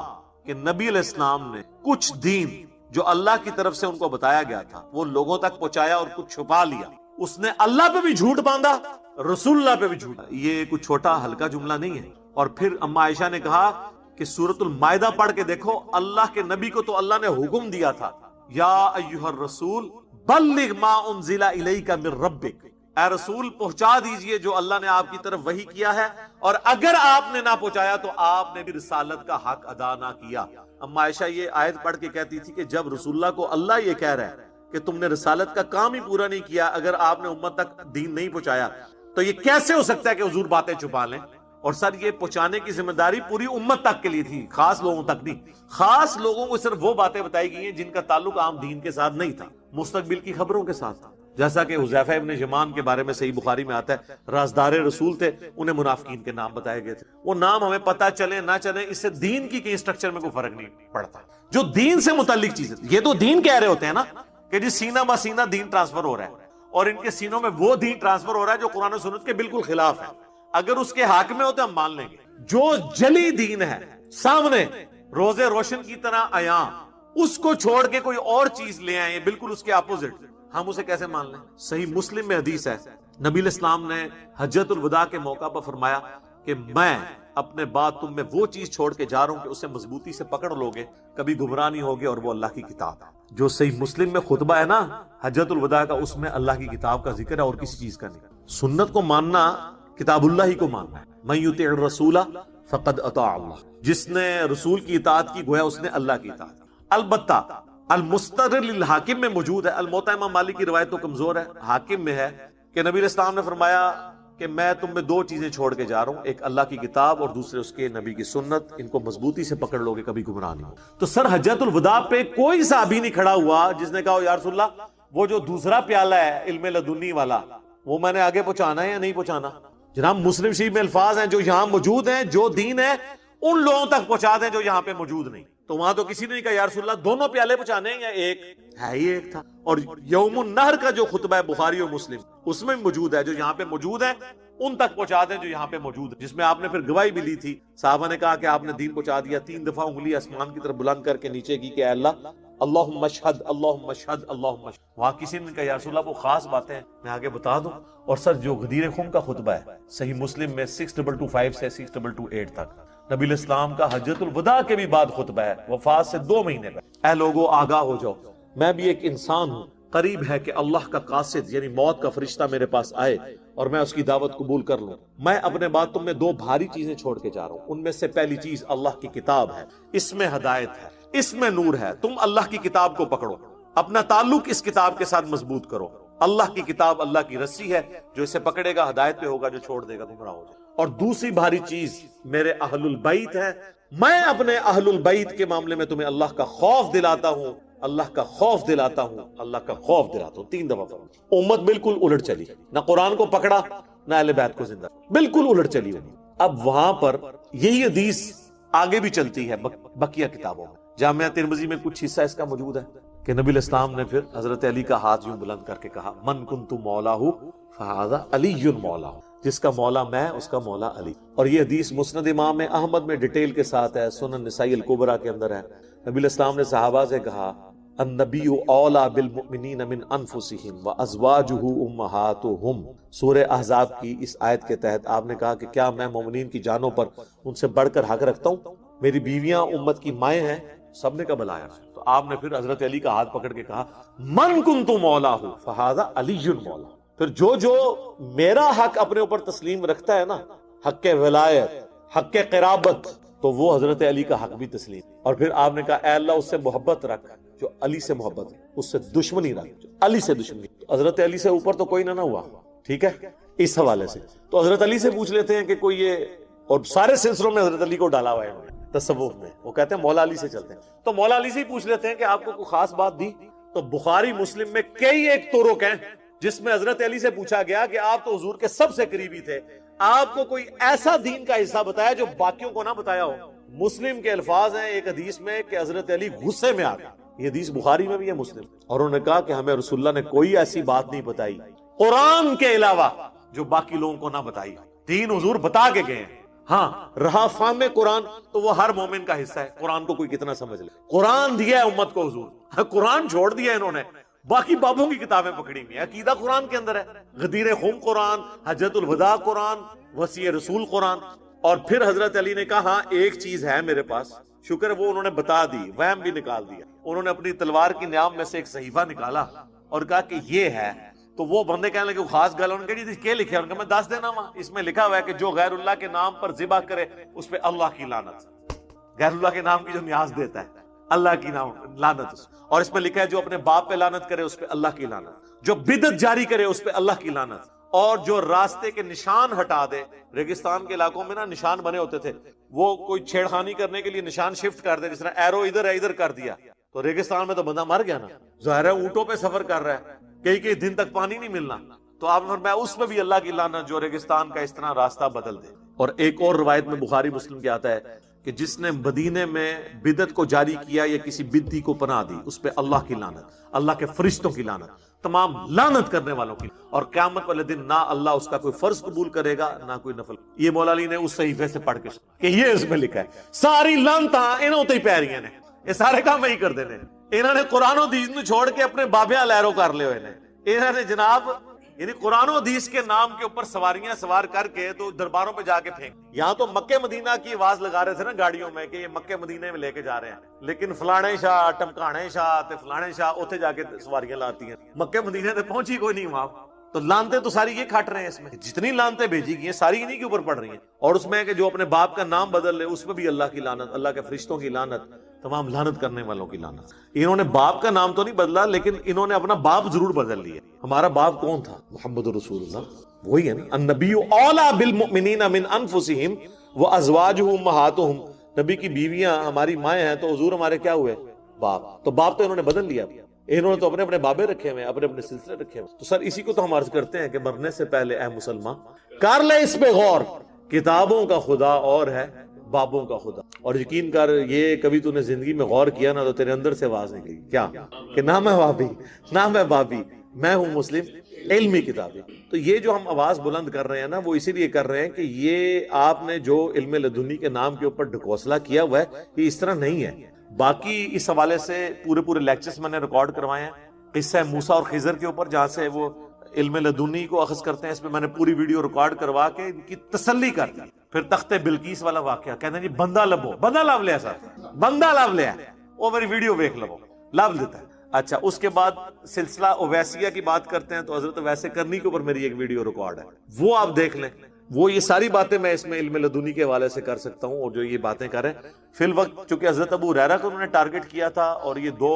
کہ نبی علیہ السلام نے کچھ دین جو اللہ کی طرف سے ان کو بتایا گیا تھا وہ لوگوں تک پہنچایا اور کچھ چھپا لیا، اس نے اللہ پہ بھی جھوٹ باندھا، رسول اللہ پہ بھی جھوٹ۔ یہ کوئی چھوٹا ہلکا جملہ نہیں ہے۔ اور پھر اما عائشہ نے کہا کہ سورۃ المائدہ پڑھ کے دیکھو، اللہ کے نبی کو تو اللہ نے حکم دیا تھا، یا ایھا الرسول بلغ ما انزل الیک من ربک، اے رسول پہنچا دیجئے جو اللہ نے آپ کی طرف وحی کیا ہے، اور اگر آپ نے نہ پہنچایا تو آپ نے بھی رسالت کا حق ادا نہ کیا۔ اما عائشہ یہ آیت پڑھ کے کہتی تھی کہ جب رسول اللہ کو اللہ یہ کہہ رہا ہے کہ تم نے رسالت کا کام ہی پورا نہیں کیا، اگر آپ نے امت تک دین نہیں پہنچایا، تو یہ کیسے ہو سکتا ہے کہ حضور باتیں چھپا لیں؟ اور سر یہ پہنچانے کی ذمہ داری پوری امت تک کے لیے تھی، خاص لوگوں تک نہیں۔ خاص لوگوں کو صرف وہ باتیں بتائی گئی ہیں جن کا تعلق عام دین کے ساتھ نہیں تھا، مستقبل کی خبروں کے ساتھ تھا، جیسا کہ حذیفہ ابن یمان کے بارے میں صحیح بخاری میں آتا ہے، رازدار رسول تھے، انہیں منافقین کے نام بتائے گئے تھے۔ وہ نام ہمیں پتہ چلے نہ چلے، اس سے دین کی کہیں اسٹرکچر میں کوئی فرق نہیں پڑتا۔ جو دین سے متعلق چیزیں، یہ تو دین کہہ رہے ہوتے ہیں نا کہ جی سینہ بہ سینہ دین ٹرانسفر ہو رہا ہے، اور ان کے سینوں میں وہ دین ٹرانسفر ہو رہا ہے جو قرآن و سنت کے بالکل خلاف ہے۔ اگر اس کے حق میں ہوتے ہم مان لیں گے۔ جو جلی دین ہے سامنے روزے روشن کی طرح عیاں، اس کو چھوڑ کے کوئی اور چیز لے آئے بالکل اس کے اپوزٹ، ہم اسے کیسے مان لیں؟ صحیح مسلم میں حدیث ہے، نبی علیہ السلام نے حجۃ الوداع کے موقع پر فرمایا کہ میں اپنے بعد تم میں وہ چیز چھوڑ کے جا رہا ہوں کہ اسے مضبوطی سے پکڑ لوگے، کبھی گمراہ نہیں ہوگے، اور وہ اللہ کی کتاب ہے۔ جو صحیح مسلم میں خطبہ ہے نا حجۃ الوداع کا، اس میں اللہ کی کتاب کا ذکر ہے اور کسی چیز کا نہیں۔ سنت کو ماننا کتاب اللہ ہی کو ماننا ہے۔ من یطع الرسول فقد اطاع اللہ، جس نے رسول کی اطاعت کی گویا اس نے اللہ کی اطاعت کی۔ البتہ المستدرک للحاکم میں موجود ہے، الموطا امام مالک کی روایت تو کمزور ہے، حاکم میں ہے کہ نبی علیہ السلام نے فرمایا کہ میں تم میں دو چیزیں چھوڑ کے جا رہا ہوں، ایک اللہ کی کتاب اور دوسرے اس کے نبی کی سنت، ان کو مضبوطی سے پکڑ لو گے کبھی گمراہ نہیں ہو۔ تو سر حجۃ الوداع پہ کوئی صحابی نہیں کھڑا ہوا جس نے کہا یا رسول اللہ وہ جو دوسرا پیالہ ہے علم لدنی والا وہ میں نے آگے پہنچانا ہے یا نہیں پہنچانا؟ جناب مسلم شریف میں الفاظ ہیں جو یہاں موجود ہیں، جو دین ہے ان لوگوں تک پہنچا دیں جو یہاں پہ موجود نہیں۔ تو وہاں تو کسی نے نہیں کہا یا رسول اللہ دونوں پیالے پہنچانے ہیں یا ایک ہے، ہی ایک تھا۔ اور یوم النہر کا جو خطبہ ہے بخاری اور مسلم اس میں موجود ہے، جو یہاں پہ موجود ہے ان تک پہنچا دیں جو یہاں پہ موجود ہے، جس میں آپ نے پھر گواہی بھی لی تھی۔ صحابہ نے کہا کہ آپ نے دین پہنچا دیا، 3 دفعہ انگلی آسمان کی طرف بلند کر کے نیچے کی کہ اے اللہ اللہم اشہد اللہم اشہد اللہم اشہد۔ وہاں کسی نے کہا یا رسول اللہ وہ خاص باتیں ہیں میں آگے بتا دوں۔ اور سر جو غدیر خم کا خطبہ ہے صحیح مسلم میں 6225 سے 6228 تک نبی الاسلام کا حجۃ الوداع کے بھی بعد خطبہ ہے، وفات سے 2 مہینے پہ۔ اے لوگو آگاہ ہو جاؤ، میں بھی ایک انسان ہوں، قریب ہے کہ اللہ کا قاصد یعنی موت کا فرشتہ میرے پاس آئے اور میں اس کی دعوت قبول کر لوں۔ میں اپنے بعد تم میں 2 بھاری چیزیں چھوڑ کے جا رہا ہوں، ان میں سے پہلی چیز اللہ کی کتاب ہے، اس میں ہدایت ہے، اس میں نور ہے، تم اللہ کی کتاب کو پکڑو، اپنا تعلق اس کتاب کے ساتھ مضبوط کرو۔ اللہ کی کتاب اللہ کی رسی ہے، جو اسے پکڑے گا ہدایت پہ ہوگا، جو چھوڑ دے گا گمراہ ہو جائے۔ اور دوسری بھاری چیز میرے اہل البیت ہے، میں اپنے اہل البیت کے معاملے میں تمہیں اللہ کا خوف دلاتا ہوں، اللہ کا خوف دلاتا ہوں، اللہ کا خوف دلاتا ہوں۔ 3 دفعہ امت بالکل الٹ چلی، نہ قرآن کو پکڑا نہ اہل بیت کو زندہ، بالکل الٹ چلی ہوئی۔ اب وہاں پر یہی حدیث آگے بھی چلتی ہے بقیہ کتابوں میں۔ جامعہ ترمذی میں کچھ حصہ اس کا موجود ہے کہ نبی الاسلام نے پھر حضرت علی کا ہاتھ یوں بلند کر کے کہا من کنت مولاہ فہذا علی مولاہ، جس کا مولا میں اس کا مولا علی۔ اور یہ حدیث مسند امام احمد میں ڈیٹیل کے ساتھ ہے، سنن نسائی الکبریٰ کے اندر ہے۔ نبی الاسلام نے صحابہ سے کہا النبی اولا بالمؤمنین من انفسہم وازواجہ امہاتہم۔ سورہ احزاب کی اس آیت کے تحت آپ نے کہا کہ کیا میں مومنین کی جانوں پر ان سے بڑھ کر حق رکھتا ہوں؟ میری بیویاں امت کی مائیں ہیں۔ سب نے کہا بلایا۔ تو آپ نے پھر حضرت علی کا ہاتھ پکڑ کے کہا من کنت مولاہ فہذا علی مولا۔ پھر جو میرا حق اپنے اوپر تسلیم رکھتا ہے نا، حق ولایت، حق قرابت، تو وہ حضرت علی کا حق بھی تسلیم۔ اور پھر آپ نے کہا اے اللہ اس سے محبت رکھ جو علی سے محبت ہے، اس سے دشمنی رکھ جو علی سے دشمنی۔ حضرت علی سے اوپر تو کوئی نہ ہوا، ٹھیک ہے، اس حوالے سے تو حضرت علی سے پوچھ لیتے ہیں کہ کوئی یہ، اور سارے سلسلوں میں حضرت علی کو ڈالا ہوا ہے انہوں نے تصوف میں، وہ کہتے ہیں مولا علی سے چلتے ہیں، تو مولا علی سے ہی پوچھ لیتے ہیں کہ آپ کو کوئی خاص بات دی؟ تو بخاری مسلم میں کئی ایک طرق ہیں جس میں حضرت علی سے پوچھا گیا کہ آپ تو حضور کے سب سے قریبی تھے، آپ کو کوئی ایسا دین کا حصہ بتایا جو باقیوں کو نہ بتایا ہو۔ مسلم کے الفاظ ہیں ایک حدیث میں کہ حضرت علی غصے میں آ گئے، یہ حدیث بخاری میں بھی ہے مسلم، اور انہوں نے کہا کہ ہمیں رسول اللہ نے کوئی ایسی بات نہیں بتائی قرآن کے علاوہ جو باقی لوگوں کو نہ بتائی، دین حضور بتا کے گئے ہیں۔ ہاں رہا فہم قرآن تو وہ ہر مومن کا حصہ ہے، قرآن کو کوئی کتنا سمجھ لے، قرآن دیا ہے امت کو حضور، قرآن چھوڑ دیا انہوں نے، باقی بابوں کی کتابیں پکڑی ہوئی ہیں، عقیدہ قرآن کے اندر ہے، غدیر خم قرآن، حجۃ الوداع قرآن، وصیہ رسول قرآن۔ اور پھر حضرت علی نے کہا ہاں ایک چیز ہے میرے پاس، شکر وہ انہوں نے بتا دی، وہم بھی نکال دیا، انہوں نے اپنی تلوار کی نیام میں سے ایک صحیفہ نکالا اور کہا کہ یہ ہے۔ تو وہ بندے کہنے لگے خاص گل، انہوں نے کہا جی کیا لکھا ہے؟ انہوں نے کہا میں 10 دینا وہاں، اس میں لکھا ہوا ہے کہ جو غیر اللہ کے نام پر ذبح کرے اس پہ اللہ کی لعنت، غیر اللہ کے نام کی جو نیاز دیتا ہے اللہ کی نام لعنت، اور اس میں لکھا ہے جو اپنے باپ پہ لعنت کرے اس پہ اللہ کی لعنت، جو بدعت جاری کرے اس پہ اللہ کی لعنت، اور جو راستے کے نشان ہٹا دے۔ ریگستان کے علاقوں میں نا نشان بنے ہوتے تھے، وہ کوئی چھیڑخانی کرنے کے لیے نشان شفٹ کر دے، جس طرح ایرو ادھر ہے ادھر کر دیا، تو ریگستان میں تو بندہ مر گیا نا، ظاہر ہے اونٹوں پہ سفر کر رہا ہے، کئی دن تک پانی نہیں ملنا، تو آپ نے فرمایا اس میں بھی اللہ کی لعنت جو ریگستان کا اس طرح راستہ بدل دے۔ اور ایک اور روایت میں بخاری مسلم کے آتا ہے کہ جس نے مدینے میں بدعت کو جاری کیا یا کسی بدعتی کو پناہ دی اس پہ اللہ کی لعنت، اللہ کے فرشتوں کی لعنت، تمام لعنت کرنے والوں کی، اور قیامت والے دن نہ اللہ اس کا کوئی فرض قبول کرے گا نہ کوئی نفل۔ یہ مولا علی نے اس صحیفے سے پڑھ کے کہ یہ اس میں لکھا ہے، ساری لعنتاں انہوں تے ہی پی رہی ہیں، یہ سارے کام وہی کر دینے، انہوں نے قرآن و حدیث نو چھوڑ کے اپنے بابیاں لہروں کر لے ہوئے نے، انہوں نے جناب یعنی قرآن و حدیث کے نام کے اوپر سواریاں سوار کر کے تو درباروں پہ جا کے پھینک۔ یہاں تو مکہ مدینہ کی آواز لگا رہے تھے نا گاڑیوں میں کہ یہ مکہ مدینہ میں لے کے جا رہے ہیں، لیکن فلانے شاہ ٹمکانے شاہ تے فلانے شاہ اوتھے جا کے سواریاں لاتی ہیں، مکہ مدینہ تے پہنچی کوئی نہیں وہاں۔ تو لانتے تو ساری یہ کھٹ رہے ہیں، اس میں جتنی لانتے بھیجی گئی ہیں ساری انہی کے اوپر پڑ رہی ہیں، اور اس میں کہ جو اپنے باپ کا نام بدل لے اس میں بھی اللہ کی لعنت، اللہ کے فرشتوں کی لعنت، تمام لعنت کرنے والوں کی لعنت۔ انہوں نے باپ کا نام تو نہیں بدلا، لیکن انہوں نے اپنا باپ ضرور بدل لیا۔ ہمارا باپ کون تھا؟ محمد رسول اللہ، وہی ہے نا، النبی اولی بالمؤمنین من انفسہم وازواجہ امہاتہم، نبی کی بیویاں ہماری مائیں ہیں تو حضور ہمارے کیا ہوئے؟ باپ۔ تو باپ تو انہوں نے بدل لیا، انہوں نے تو اپنے اپنے بابے رکھے ہوئے، اپنے اپنے سلسلے رکھے ہوئے۔ تو سر اسی کو تو ہم عرض کرتے ہیں کہ مرنے سے پہلے اے مسلمان کر لے اس پہ غور، کتابوں کا خدا اور ہے بابوں کا خدا۔ اور یقین کر، یہ کبھی تو نے زندگی میں غور کیا نا تو تیرے اندر سے آواز نکلی کیا کہ نہ میں بابی نہ میں بابی، میں ہوں مسلم علمی کتابی۔ تو یہ جو ہم آواز بلند کر رہے ہیں نا، وہ اسی لیے کر رہے ہیں کہ یہ آپ نے جو علم لدنی کے نام کے اوپر ڈھکوسلا کیا ہوا ہے، یہ اس طرح نہیں ہے۔ باقی اس حوالے سے پورے لیکچرز میں نے ریکارڈ کروائے ہیں، قصہ موسیٰ اور خضر کے اوپر، جہاں سے وہ علم لدنی کو اخذ کرتے ہیں، اس پہ میں نے پوری ویڈیو ریکارڈ کروا کے ان کی تسلی کر دی۔ پھر تخت بلقیس والا واقعہ، کہتے ہیں جی بندہ لبو، بندہ لب لیا سر، بندہ لب لیا، وہ میری ویڈیو دیکھ لو، لب دیتا ہے۔ اچھا، اس کے بعد سلسلہ اویسیہ کی بات کرتے ہیں تو حضرت ویسے کرنی کے اوپر میری ایک ویڈیو ریکارڈ ہے، وہ آپ دیکھ لیں۔ وہ یہ ساری باتیں میں اس میں علم لدنی کے حوالے سے کر سکتا ہوں، اور جو یہ باتیں کریں فی الوقت، چونکہ حضرت ابو ہریرہ کو انہوں نے ٹارگٹ کیا تھا اور یہ دو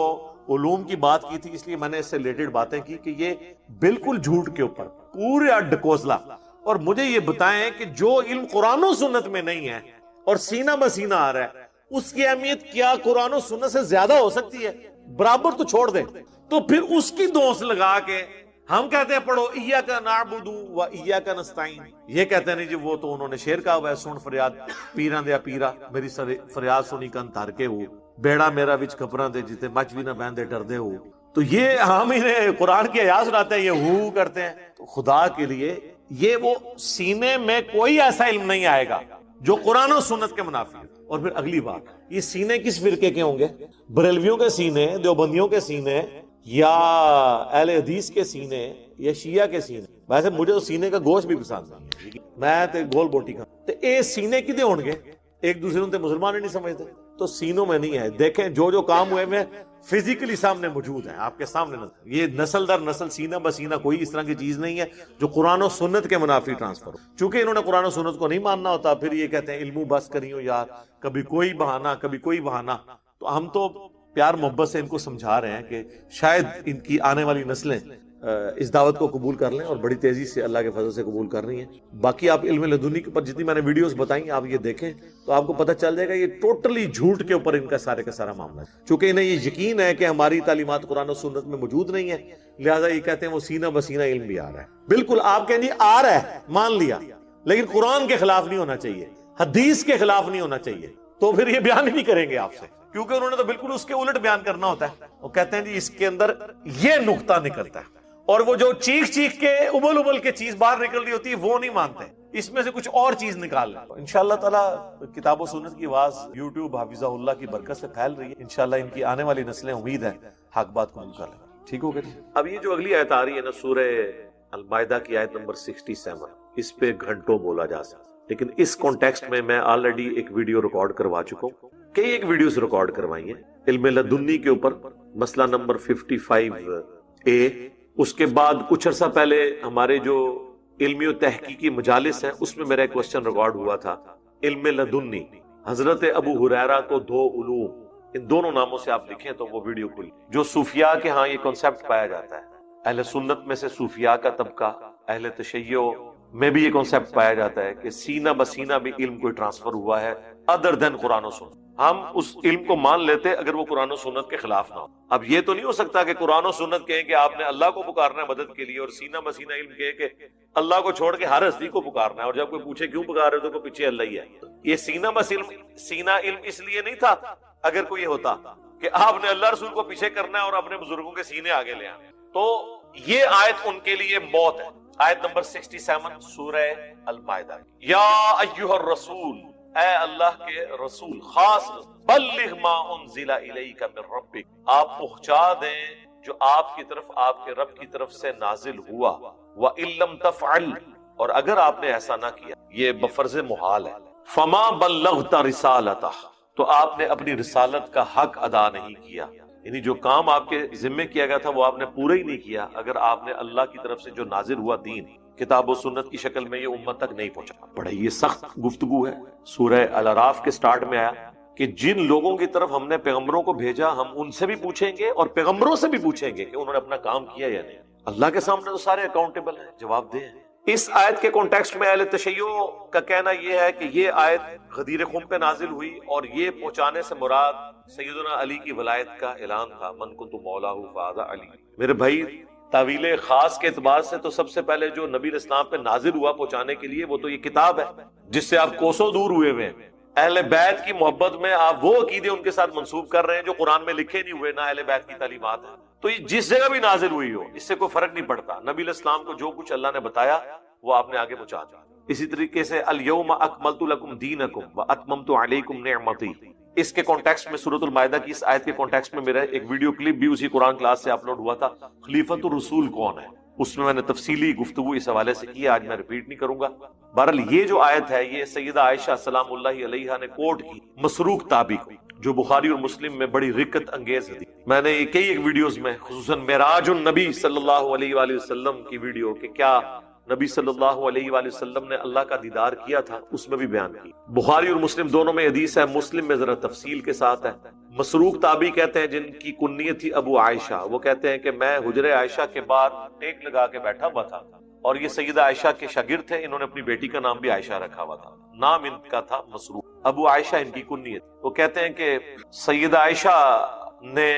علوم کی بات کی تھی، اس لیے میں نے اس سے ریلیٹڈ باتیں کی کہ یہ بالکل جھوٹ کے اوپر پورے ڈکوسلا۔ اور مجھے یہ بتائیں کہ جو علم قرآن و سنت میں نہیں ہے اور سینہ بسینہ آ رہا ہے، اس کی اہمیت کیا قرآن و سنت سے زیادہ ہو سکتی ہے؟ برابر تو چھوڑ دیں، تو پھر اس کی دوست لگا کے ہم کہتے ہیں پڑھو ایاک نعبد و ایاک نستعین، یہ کہتے ہیں نہیں جی وہ تو انہوں نے شعر کہا ہوا ہے، سن فریاد پیراں دیا پیرا میری فریاد سنی کن تھر کے ہو، بیڑا میرا وچ کپڑاں دے جتے مچ بھی نہ بہندے ڈردے ہو۔ تو یہ ہم انہیں قرآن کی آیات سناتے ہیں، یہ ہو کرتے ہیں۔ تو خدا کے لیے یہ وہ سینے میں کوئی ایسا علم نہیں آئے گا جو قرآن و سنت کے منافی ہے۔ اور پھر اگلی بات، یہ سینے کس فرقے کے ہوں گے؟ بریلویوں کے سینے، دیوبندیوں کے سینے، یا اہل حدیث کے سینے، یا شیعہ کے سینے؟ ویسے مجھے تو سینے کا گوشت بھی پسند نہیں ہے، میں تے گول بوٹی کھاؤں۔ تو اے سینے کدے ہون گے؟ ایک دوسرے تے مسلمان نہیں سمجھتے، تو سینوں میں نہیں ہے۔ دیکھیں جو کام ہوئے میں فزیکلی سامنے موجود ہیں، آپ کے سامنے نظر۔ یہ نسل در نسل سینہ بسینہ کوئی اس طرح کی چیز نہیں ہے جو قرآن و سنت کے منافی ٹرانسفر ہو۔ چونکہ انہوں نے قرآن و سنت کو نہیں ماننا ہوتا، پھر یہ کہتے ہیں علمو بس کریو یار، کبھی کوئی بہانہ کبھی کوئی بہانہ۔ تو ہم تو پیار محبت سے ان کو سمجھا رہے ہیں کہ شاید ان کی آنے والی نسلیں اس دعوت کو قبول کر لیں، اور بڑی تیزی سے اللہ کے فضل سے قبول کر رہی ہیں۔ باقی آپ علم لدنی کے اوپر جتنی میں نے ویڈیوز بتائیں آپ یہ دیکھیں تو آپ کو پتہ چل جائے گا یہ ٹوٹلی جھوٹ کے اوپر ان کا سارے کا سارا معاملہ ہے۔ چونکہ انہیں یہ یقین ہے کہ ہماری تعلیمات قرآن و سنت میں موجود نہیں ہے، لہٰذا یہ کہتے ہیں وہ سینہ بسینہ علم بھی آ رہا ہے۔ بالکل آپ کہیں جی آ رہا ہے، مان لیا، لیکن قرآن کے خلاف نہیں ہونا چاہیے، حدیث کے خلاف نہیں ہونا چاہیے، تو پھر یہ بیان ہی نہیں کریں گے آپ سے، کیونکہ انہوں نے تو بالکل اس کے الٹ بیان کرنا ہوتا ہے۔ وہ کہتے ہیں جی اس کے اندر یہ نقطہ نکلتا ہے، اور وہ جو چیخ کے ابل کے چیز باہر نکل رہی ہوتی ہے وہ نہیں مانتے، اس میں سے کچھ اور چیز نکال لیں۔ انشاءاللہ تعالی کتاب و سنت کی آواز یوٹیوب حافظہ اللہ کی برکت سے پھیل رہی ہے، انشاءاللہ ان کی آنے والی نسلیں امید ہے حق بات قبول کر لیں۔ ٹھیک ہو گیا؟ اب یہ جو اگلی آیت آ رہی ہے نا، سورہ المائدہ کی آیت نمبر 67، اس پہ گھنٹوں بولا جا سکتا، لیکن اس کانٹیکسٹ میں آلریڈی ایک ویڈیو ریکارڈ کروا چکا ہوں، کئی ایک ویڈیوز ریکارڈ کروائی ہیں علم لدنی کے اوپر، مسئلہ نمبر 55A۔ اس کے بعد کچھ عرصہ پہلے ہمارے جو علمی و تحقیقی مجالس ہیں اس میں میرا ایک کوسچن ریکارڈ ہوا تھا، علم لدنی حضرت ابو ہریرہ کو دو علوم، ان دونوں ناموں سے آپ لکھیں تو وہ ویڈیو کھلی۔ جو صوفیاء کے ہاں یہ کنسپٹ پایا جاتا ہے، اہل سنت میں سے صوفیاء کا طبقہ، اہل تشیع میں بھی یہ کنسپٹ پایا جاتا ہے کہ سینہ بسینہ بھی علم کوئی ٹرانسفر ہوا ہے ادر دین قرآن و سنت۔ ہم اس علم کو مان لیتے اگر وہ قرآن و سنت کے خلاف نہ ہو۔ اب یہ تو نہیں ہو سکتا کہ قرآن و سنت کہیں کہ آپ نے اللہ کو پکارنا ہے مدد کے لیے، اور سینہ بسینہ علم کہے کہ اللہ کو چھوڑ کے ہر ہستی کو پکارنا ہے، اور جب کوئی پوچھے کیوں پکار رہے تو کوئی پیچھے اللہ ہی ہے۔ یہ سینہ علم اس لیے نہیں تھا، اگر کوئی ہوتا کہ آپ نے اللہ رسول کو پیچھے کرنا ہے اور اپنے بزرگوں کے سینے آگے لے آنے، تو یہ آیت ان کے لیے موت ہے۔ آیت نمبر 67 سورہ المائدہ، یا ایھا الرسول، اے اللہ کے رسول، خاص بلغ ما انزل الیک من ربک، آپ پہنچا دیں جو آپ کی طرف آپ کے رب کی طرف سے نازل ہوا، وَإِن لَّمْ تَفْعَلْ، اور اگر آپ نے ایسا نہ کیا، یہ بفرض محال ہے، فَمَا بَلَّغْتَ رِسَالَتَهُ، تو آپ نے اپنی رسالت کا حق ادا نہیں کیا، یعنی جو کام آپ کے ذمے کیا گیا تھا وہ آپ نے پورا ہی نہیں کیا، اگر آپ نے اللہ کی طرف سے جو نازل ہوا دین کتاب و سنت کی شکل میں یہ امت تک نہیں پہنچا۔ بڑا یہ سخت گفتگو ہے، سورہ الاعراف کے سٹارٹ میں آیا کہ جن لوگوں کی طرف ہم نے پیغمبروں کو بھیجا ہم ان سے بھی پوچھیں گے اور پیغمبروں سے بھی پوچھیں گے کہ انہوں نے اپنا کام کیا یا نہیں. اللہ کے سامنے تو سارے اکاؤنٹیبل ہیں، جواب دہ ہیں. اس آیت کے کانٹیکسٹ میں اہل تشیع کا کہنا یہ ہے کہ یہ آیت غدیر خم پہ نازل ہوئی اور یہ پہنچانے سے مراد سیدنا علی کی ولایت کا اعلان تھا. من کنت مولاہ فہذا علی. میرے بھائی تعویل خاص کے اعتبار سے تو سب سے پہلے جو نبی الاسلام پہ نازل ہوا پہنچانے کے لیے وہ تو یہ کتاب ہے جس سے آپ کوسوں دور ہوئے ہوئے ہیں. اہل بیت کی محبت میں آپ وہ عقیدے ان کے ساتھ منسوب کر رہے ہیں جو قرآن میں لکھے نہیں ہوئے، نہ اہل بیت کی تعلیمات ہیں. تو یہ جس جگہ بھی نازل ہوئی ہو اس سے کوئی فرق نہیں پڑتا. نبی الاسلام کو جو کچھ اللہ نے بتایا وہ آپ نے آگے پہنچا دیا. اسی طریقے سے الیوم اکملت لکم دینکم واتممت علیکم نعمتی، اس کے کانٹیکسٹ میں سورۃ المائدہ کی اس آیت کے کانٹیکسٹ میں میرا ایک ویڈیو کلپ بھی اسی قرآن کلاس سے اپلوڈ ہوا تھا، خلیفۃ الرسول کون ہے، اس میں نے تفصیلی گفتگو اس حوالے سے کی، آج میں ریپیٹ نہیں کروں گا. بہرحال یہ جو آیت ہے یہ سیدہ عائشہ سلام اللہ علیہا نے کوٹ کی مسروق تابعی کو، جو بخاری اور مسلم میں بڑی رکت انگیز حدیث. میں نے کئی ایک ویڈیوز میں خصوصاً معراج النبی صلی اللہ علیہ وآلہ وسلم کی ویڈیو کہ کیا نبی صلی اللہ علیہ وآلہ وسلم نے اللہ کا دیدار کیا تھا اس میں بھی بیان کی. بخاری اور مسلم دونوں میں حدیث ہے، مسلم میں ذرا تفصیل کے ساتھ ہے. مسروق تابعی کہتے ہیں جن کی کنیت تھی ابو عائشہ، وہ کہتے ہیں کہ میں حجرے عائشہ کے بعد ٹیک لگا کے بیٹھا ہوا تھا اور یہ سیدہ عائشہ کے شاگرد تھے، انہوں نے اپنی بیٹی کا نام بھی عائشہ رکھا ہوا تھا، نام ان کا تھا مسروق. ابو عائشہ ان کی کنیت. وہ کہتے ہیں کہ سیدہ عائشہ نے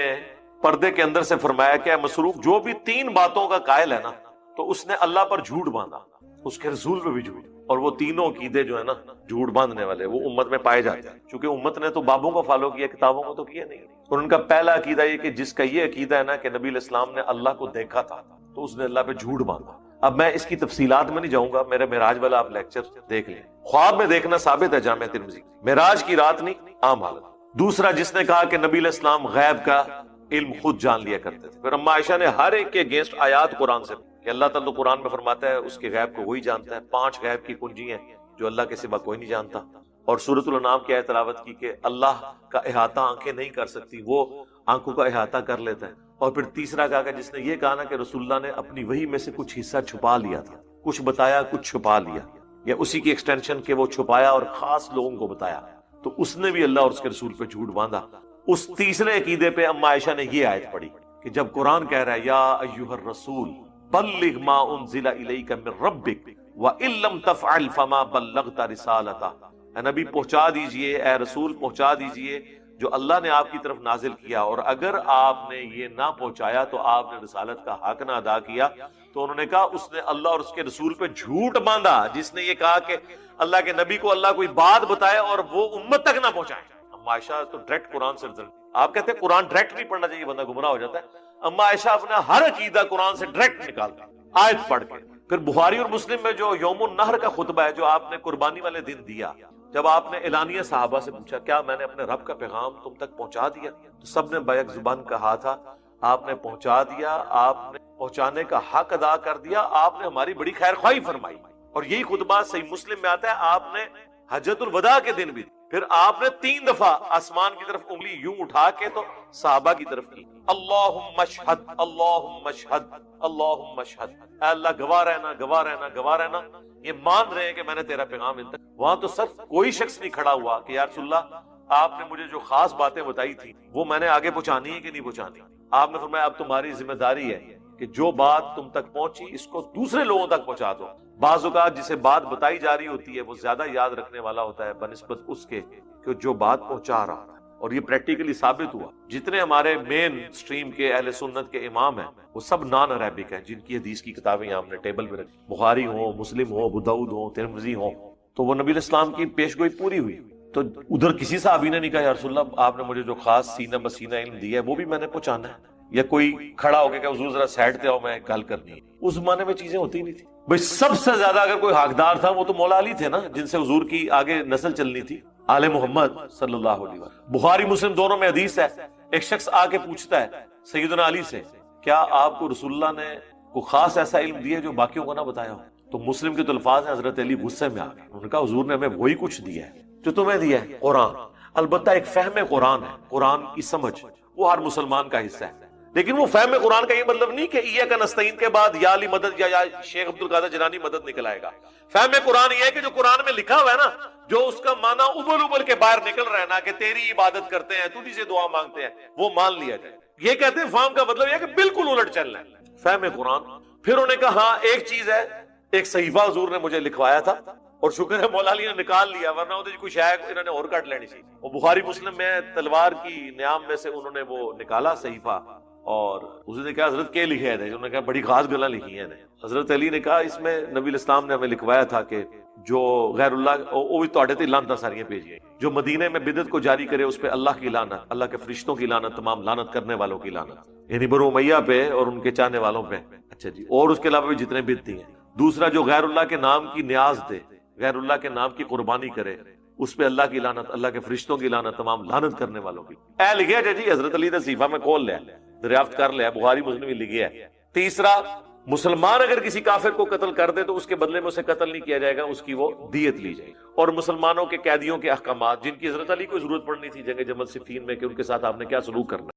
پردے کے اندر سے فرمایا کہ مسروق جو بھی 3 باتوں کا قائل ہے نا تو اس نے اللہ پر جھوٹ باندھا، اس کے رسول پہ بھی جھوٹ، اور وہ تینوں عقیدے جو ہے نا جھوٹ باندھنے والے وہ امت میں پائے جاتے ہیں. چونکہ امت نے تو بابوں کو فالو کیا، کتابوں کو تو کیا نہیں. اور ان کا پہلا عقیدہ یہ کہ جس کا یہ عقیدہ ہے نا کہ نبی علیہ السلام نے اللہ کو دیکھا تھا تو اس نے اللہ پہ جھوٹ باندھا. اب میں اس کی تفصیلات میں نہیں جاؤں گا، میرے معراج والا آپ لیکچر دیکھ لیں. خواب میں دیکھنا ثابت ہے جامع ترمذی، معراج کی رات نہیں عام حالت. دوسرا جس نے کہا کہ نبی علیہ السلام غیب کا علم خود جان لیا کرتے تھے. پھر اما عائشہ نے ہر ایک کے اگینسٹ آیات قرآن سے کہ اللہ تعالیٰ قرآن میں فرماتا ہے اس کے غیب کو وہی جانتا ہے. 5 غیب کی کنجی ہیں جو اللہ کے سوا کوئی نہیں جانتا. اور سورۃ الانعام کی آیت تلاوت کی کہ اللہ کا احاطہ آنکھیں نہیں کر سکتی، وہ آنکھوں کا احاطہ کر لیتا ہے. اور پھر تیسرا کہا کہ جس نے یہ کہا نا کہ رسول اللہ نے اپنی وحی میں سے کچھ حصہ چھپا لیا تھا، کچھ بتایا کچھ چھپا لیا، یا اسی کی ایکسٹینشن کہ وہ چھپایا اور خاص لوگوں کو بتایا، تو اس نے بھی اللہ اور اس کے رسول پہ جھوٹ باندھا. اس تیسرے عقیدے پہ اما عائشہ نے یہ آیت پڑھی کہ جب قرآن کہہ رہا ہے یا ایھا الرسول بلغ ما انزل الیک من ربک وان لم تفعل فما بلغت رسالتہ، اے نبی پہنچا دیجئے، اے رسول پہنچا دیجئے جو اللہ نے آپ کی طرف نازل کیا، اور اگر آپ نے یہ نہ پہنچایا تو آپ نے رسالت کا حق نہ ادا کیا. تو انہوں نے کہا اس نے اللہ اور اس کے رسول پہ جھوٹ باندھا جس نے یہ کہا کہ اللہ کے نبی کو اللہ کوئی بات بتائے اور وہ امت تک نہ پہنچائے. اما عائشہ تو ڈائریکٹ قرآن سے رزلٹ. آپ کہتے ہیں قرآن ڈائریکٹ نہیں پڑھنا چاہیے، بندہ گمراہ ہو جاتا ہے. اما عائشہ اپنا ہر عقیدہ قرآن سے ڈائریکٹ نکالتا آیت پڑھ کے. پھر بخاری اور مسلم میں جو یوم النحر کا خطبہ ہے جو آپ نے قربانی والے دن دیا، جب آپ نے اعلانیہ صحابہ سے پوچھا کیا میں نے اپنے رب کا پیغام تم تک پہنچا دیا، تو سب نے بیک زبان کہا تھا آپ نے پہنچا دیا، آپ نے پہنچانے کا حق ادا کر دیا، آپ نے ہماری بڑی خیر خواہی فرمائی. اور یہی خطبہ صحیح مسلم میں آتا ہے، آپ نے حجۃ الوداع کے دن بھی. پھر آپ نے 3 دفعہ آسمان کی طرف انگلی یوں اٹھا کے تو صحابہ کی طرف کی، اللہم اشہد اللہم اشہد اللہم اشہد، اے اللہ گواہ رہنا گواہ رہنا گواہ رہنا، یہ مان رہے ہیں کہ میں نے تیرا پیغام ان تک. وہاں تو صرف کوئی شخص نہیں کھڑا ہوا کہ یا رسول اللہ آپ نے مجھے جو خاص باتیں بتائی تھی وہ میں نے آگے پہنچانی ہے کہ نہیں پہنچانی. آپ نے فرمایا اب تمہاری ذمہ داری ہے کہ جو بات تم تک پہنچی اس کو دوسرے لوگوں تک پہنچا دو. بعض اوقات جسے بات بتائی جا رہی ہوتی ہے وہ زیادہ یاد رکھنے والا ہوتا ہے بنسبت اس کے کہ جو بات پہنچا رہا ہے. اور یہ پریکٹیکلی ثابت ہوا. جتنے ہمارے مین سٹریم کے اہل سنت کے امام ہیں وہ سب نان عربک ہیں، جن کی حدیث کی کتابیں ہم نے ٹیبل پہ رکھی، بخاری ہو، مسلم ہو، ابو داؤد ہو، ترمذی ہو. تو وہ نبی علیہ السلام کی پیشگوئی پوری ہوئی. تو ادھر کسی صحابی نے نہیں کہا یا رسول اللہ آپ نے مجھے جو خاص سینہ بسینہ علم دیا ہے وہ بھی میں نے پہنچانا ہے، یا کوئی کھڑا ہو کے کہ حضور ذرا سائڈ پہ آؤ میں گل کرنی ہے. اس زمانے میں چیزیں ہوتی نہیں تھی. بھئی سب سے زیادہ اگر کوئی حقدار تھا وہ تو مولا علی تھے نا، جن سے حضور کی آگے نسل چلنی تھی، آل محمد صلی اللہ علیہ وسلم. بخاری مسلم دونوں میں حدیث ہے، ایک شخص آ کے پوچھتا ہے سیدنا علی سے کیا آپ کو رسول اللہ نے کوئی خاص ایسا علم دیا جو باقیوں کو نہ بتایا ہو؟ تو مسلم کے تو الفاظ ہیں، حضرت علی غصے میں آ گئے. انہوں نے کہا حضور نے ہمیں وہی کچھ دیا ہے جو تمہیں دیا ہے، قرآن. البتہ ایک فہم قرآن ہے، قرآن کی سمجھ وہ ہر مسلمان کا حصہ ہے. لیکن وہ فہم قرآن کا یہ مطلب نہیں کہ ایاک نستعین کے بعد یا علی مدد یا شیخ عبد القادر جیلانی مدد نکل آئے گا. فہم قرآن یہ ہے کہ جو قرآن میں لکھا ہوا ہے نا، جو اس کا معنی ابل ابل کے باہر نکل رہا ہے نا، کہ تیری عبادت کرتے ہیں، تجھی سے دعا مانگتے ہیں، وہ مان لیا جائے. یہ کہتے ہیں فہم کا مطلب یہ ہے کہ بالکل الٹ چلنا ہے فہم قرآن. پھر انہوں نے کہا ہاں ایک چیز ہے، ایک صحیفہ حضور نے مجھے لکھوایا تھا اور شکر ہے مولا علی نے نکال لیا، ورنہ وہ کوئی شاید انہوں نے اور کٹ لینی سی. وہ بخاری مسلم میں تلوار کی نیام میں سے انہوں نے وہ نکالا صحیفہ، اور اس نے کہا حضرت کے لکھے ہیں، انہوں نے کہا بڑی خاص گلاں لکھی ہیں. حضرت علی نے کہا اس میں نبی الاسلام نے ہمیں لکھوایا تھا کہ جو غیر اللہ وہ بھی تواڈے تے لعنتاں ساریاں بھیجیاں، جو مدینے میں بدعت کو جاری کرے اس پہ اللہ کی لعنت، اللہ کے فرشتوں کی لعنت، تمام لعنت کرنے والوں کی لعنت، یعنی بنو امیہ پہ اور ان کے چاہنے والوں پہ. اچھا جی، اور اس کے علاوہ بھی جتنے بدعتی ہیں. دوسرا جو غیر اللہ کے نام کی نیاز دے، غیر اللہ کے نام کی قربانی کرے، اس پہ اللہ کی لعنت، اللہ کے فرشتوں کی لعنت، تمام لعنت کرنے والوں کی. اے لکھیا جی حضرت علی نے صحیفہ میں کھول لیا، دریافت کر لیا، بخاری مسلم بھی لکھیا ہے. تیسرا، مسلمان اگر کسی کافر کو قتل کر دے تو اس کے بدلے میں اسے قتل نہیں کیا جائے گا، اس کی وہ دیت لی جائے گی. اور مسلمانوں کے قیدیوں کے احکامات، جن کی حضرت علی کو ضرورت پڑنی تھی جنگ جمل صفین میں کہ ان کے ساتھ آپ نے کیا سلوک کرنا.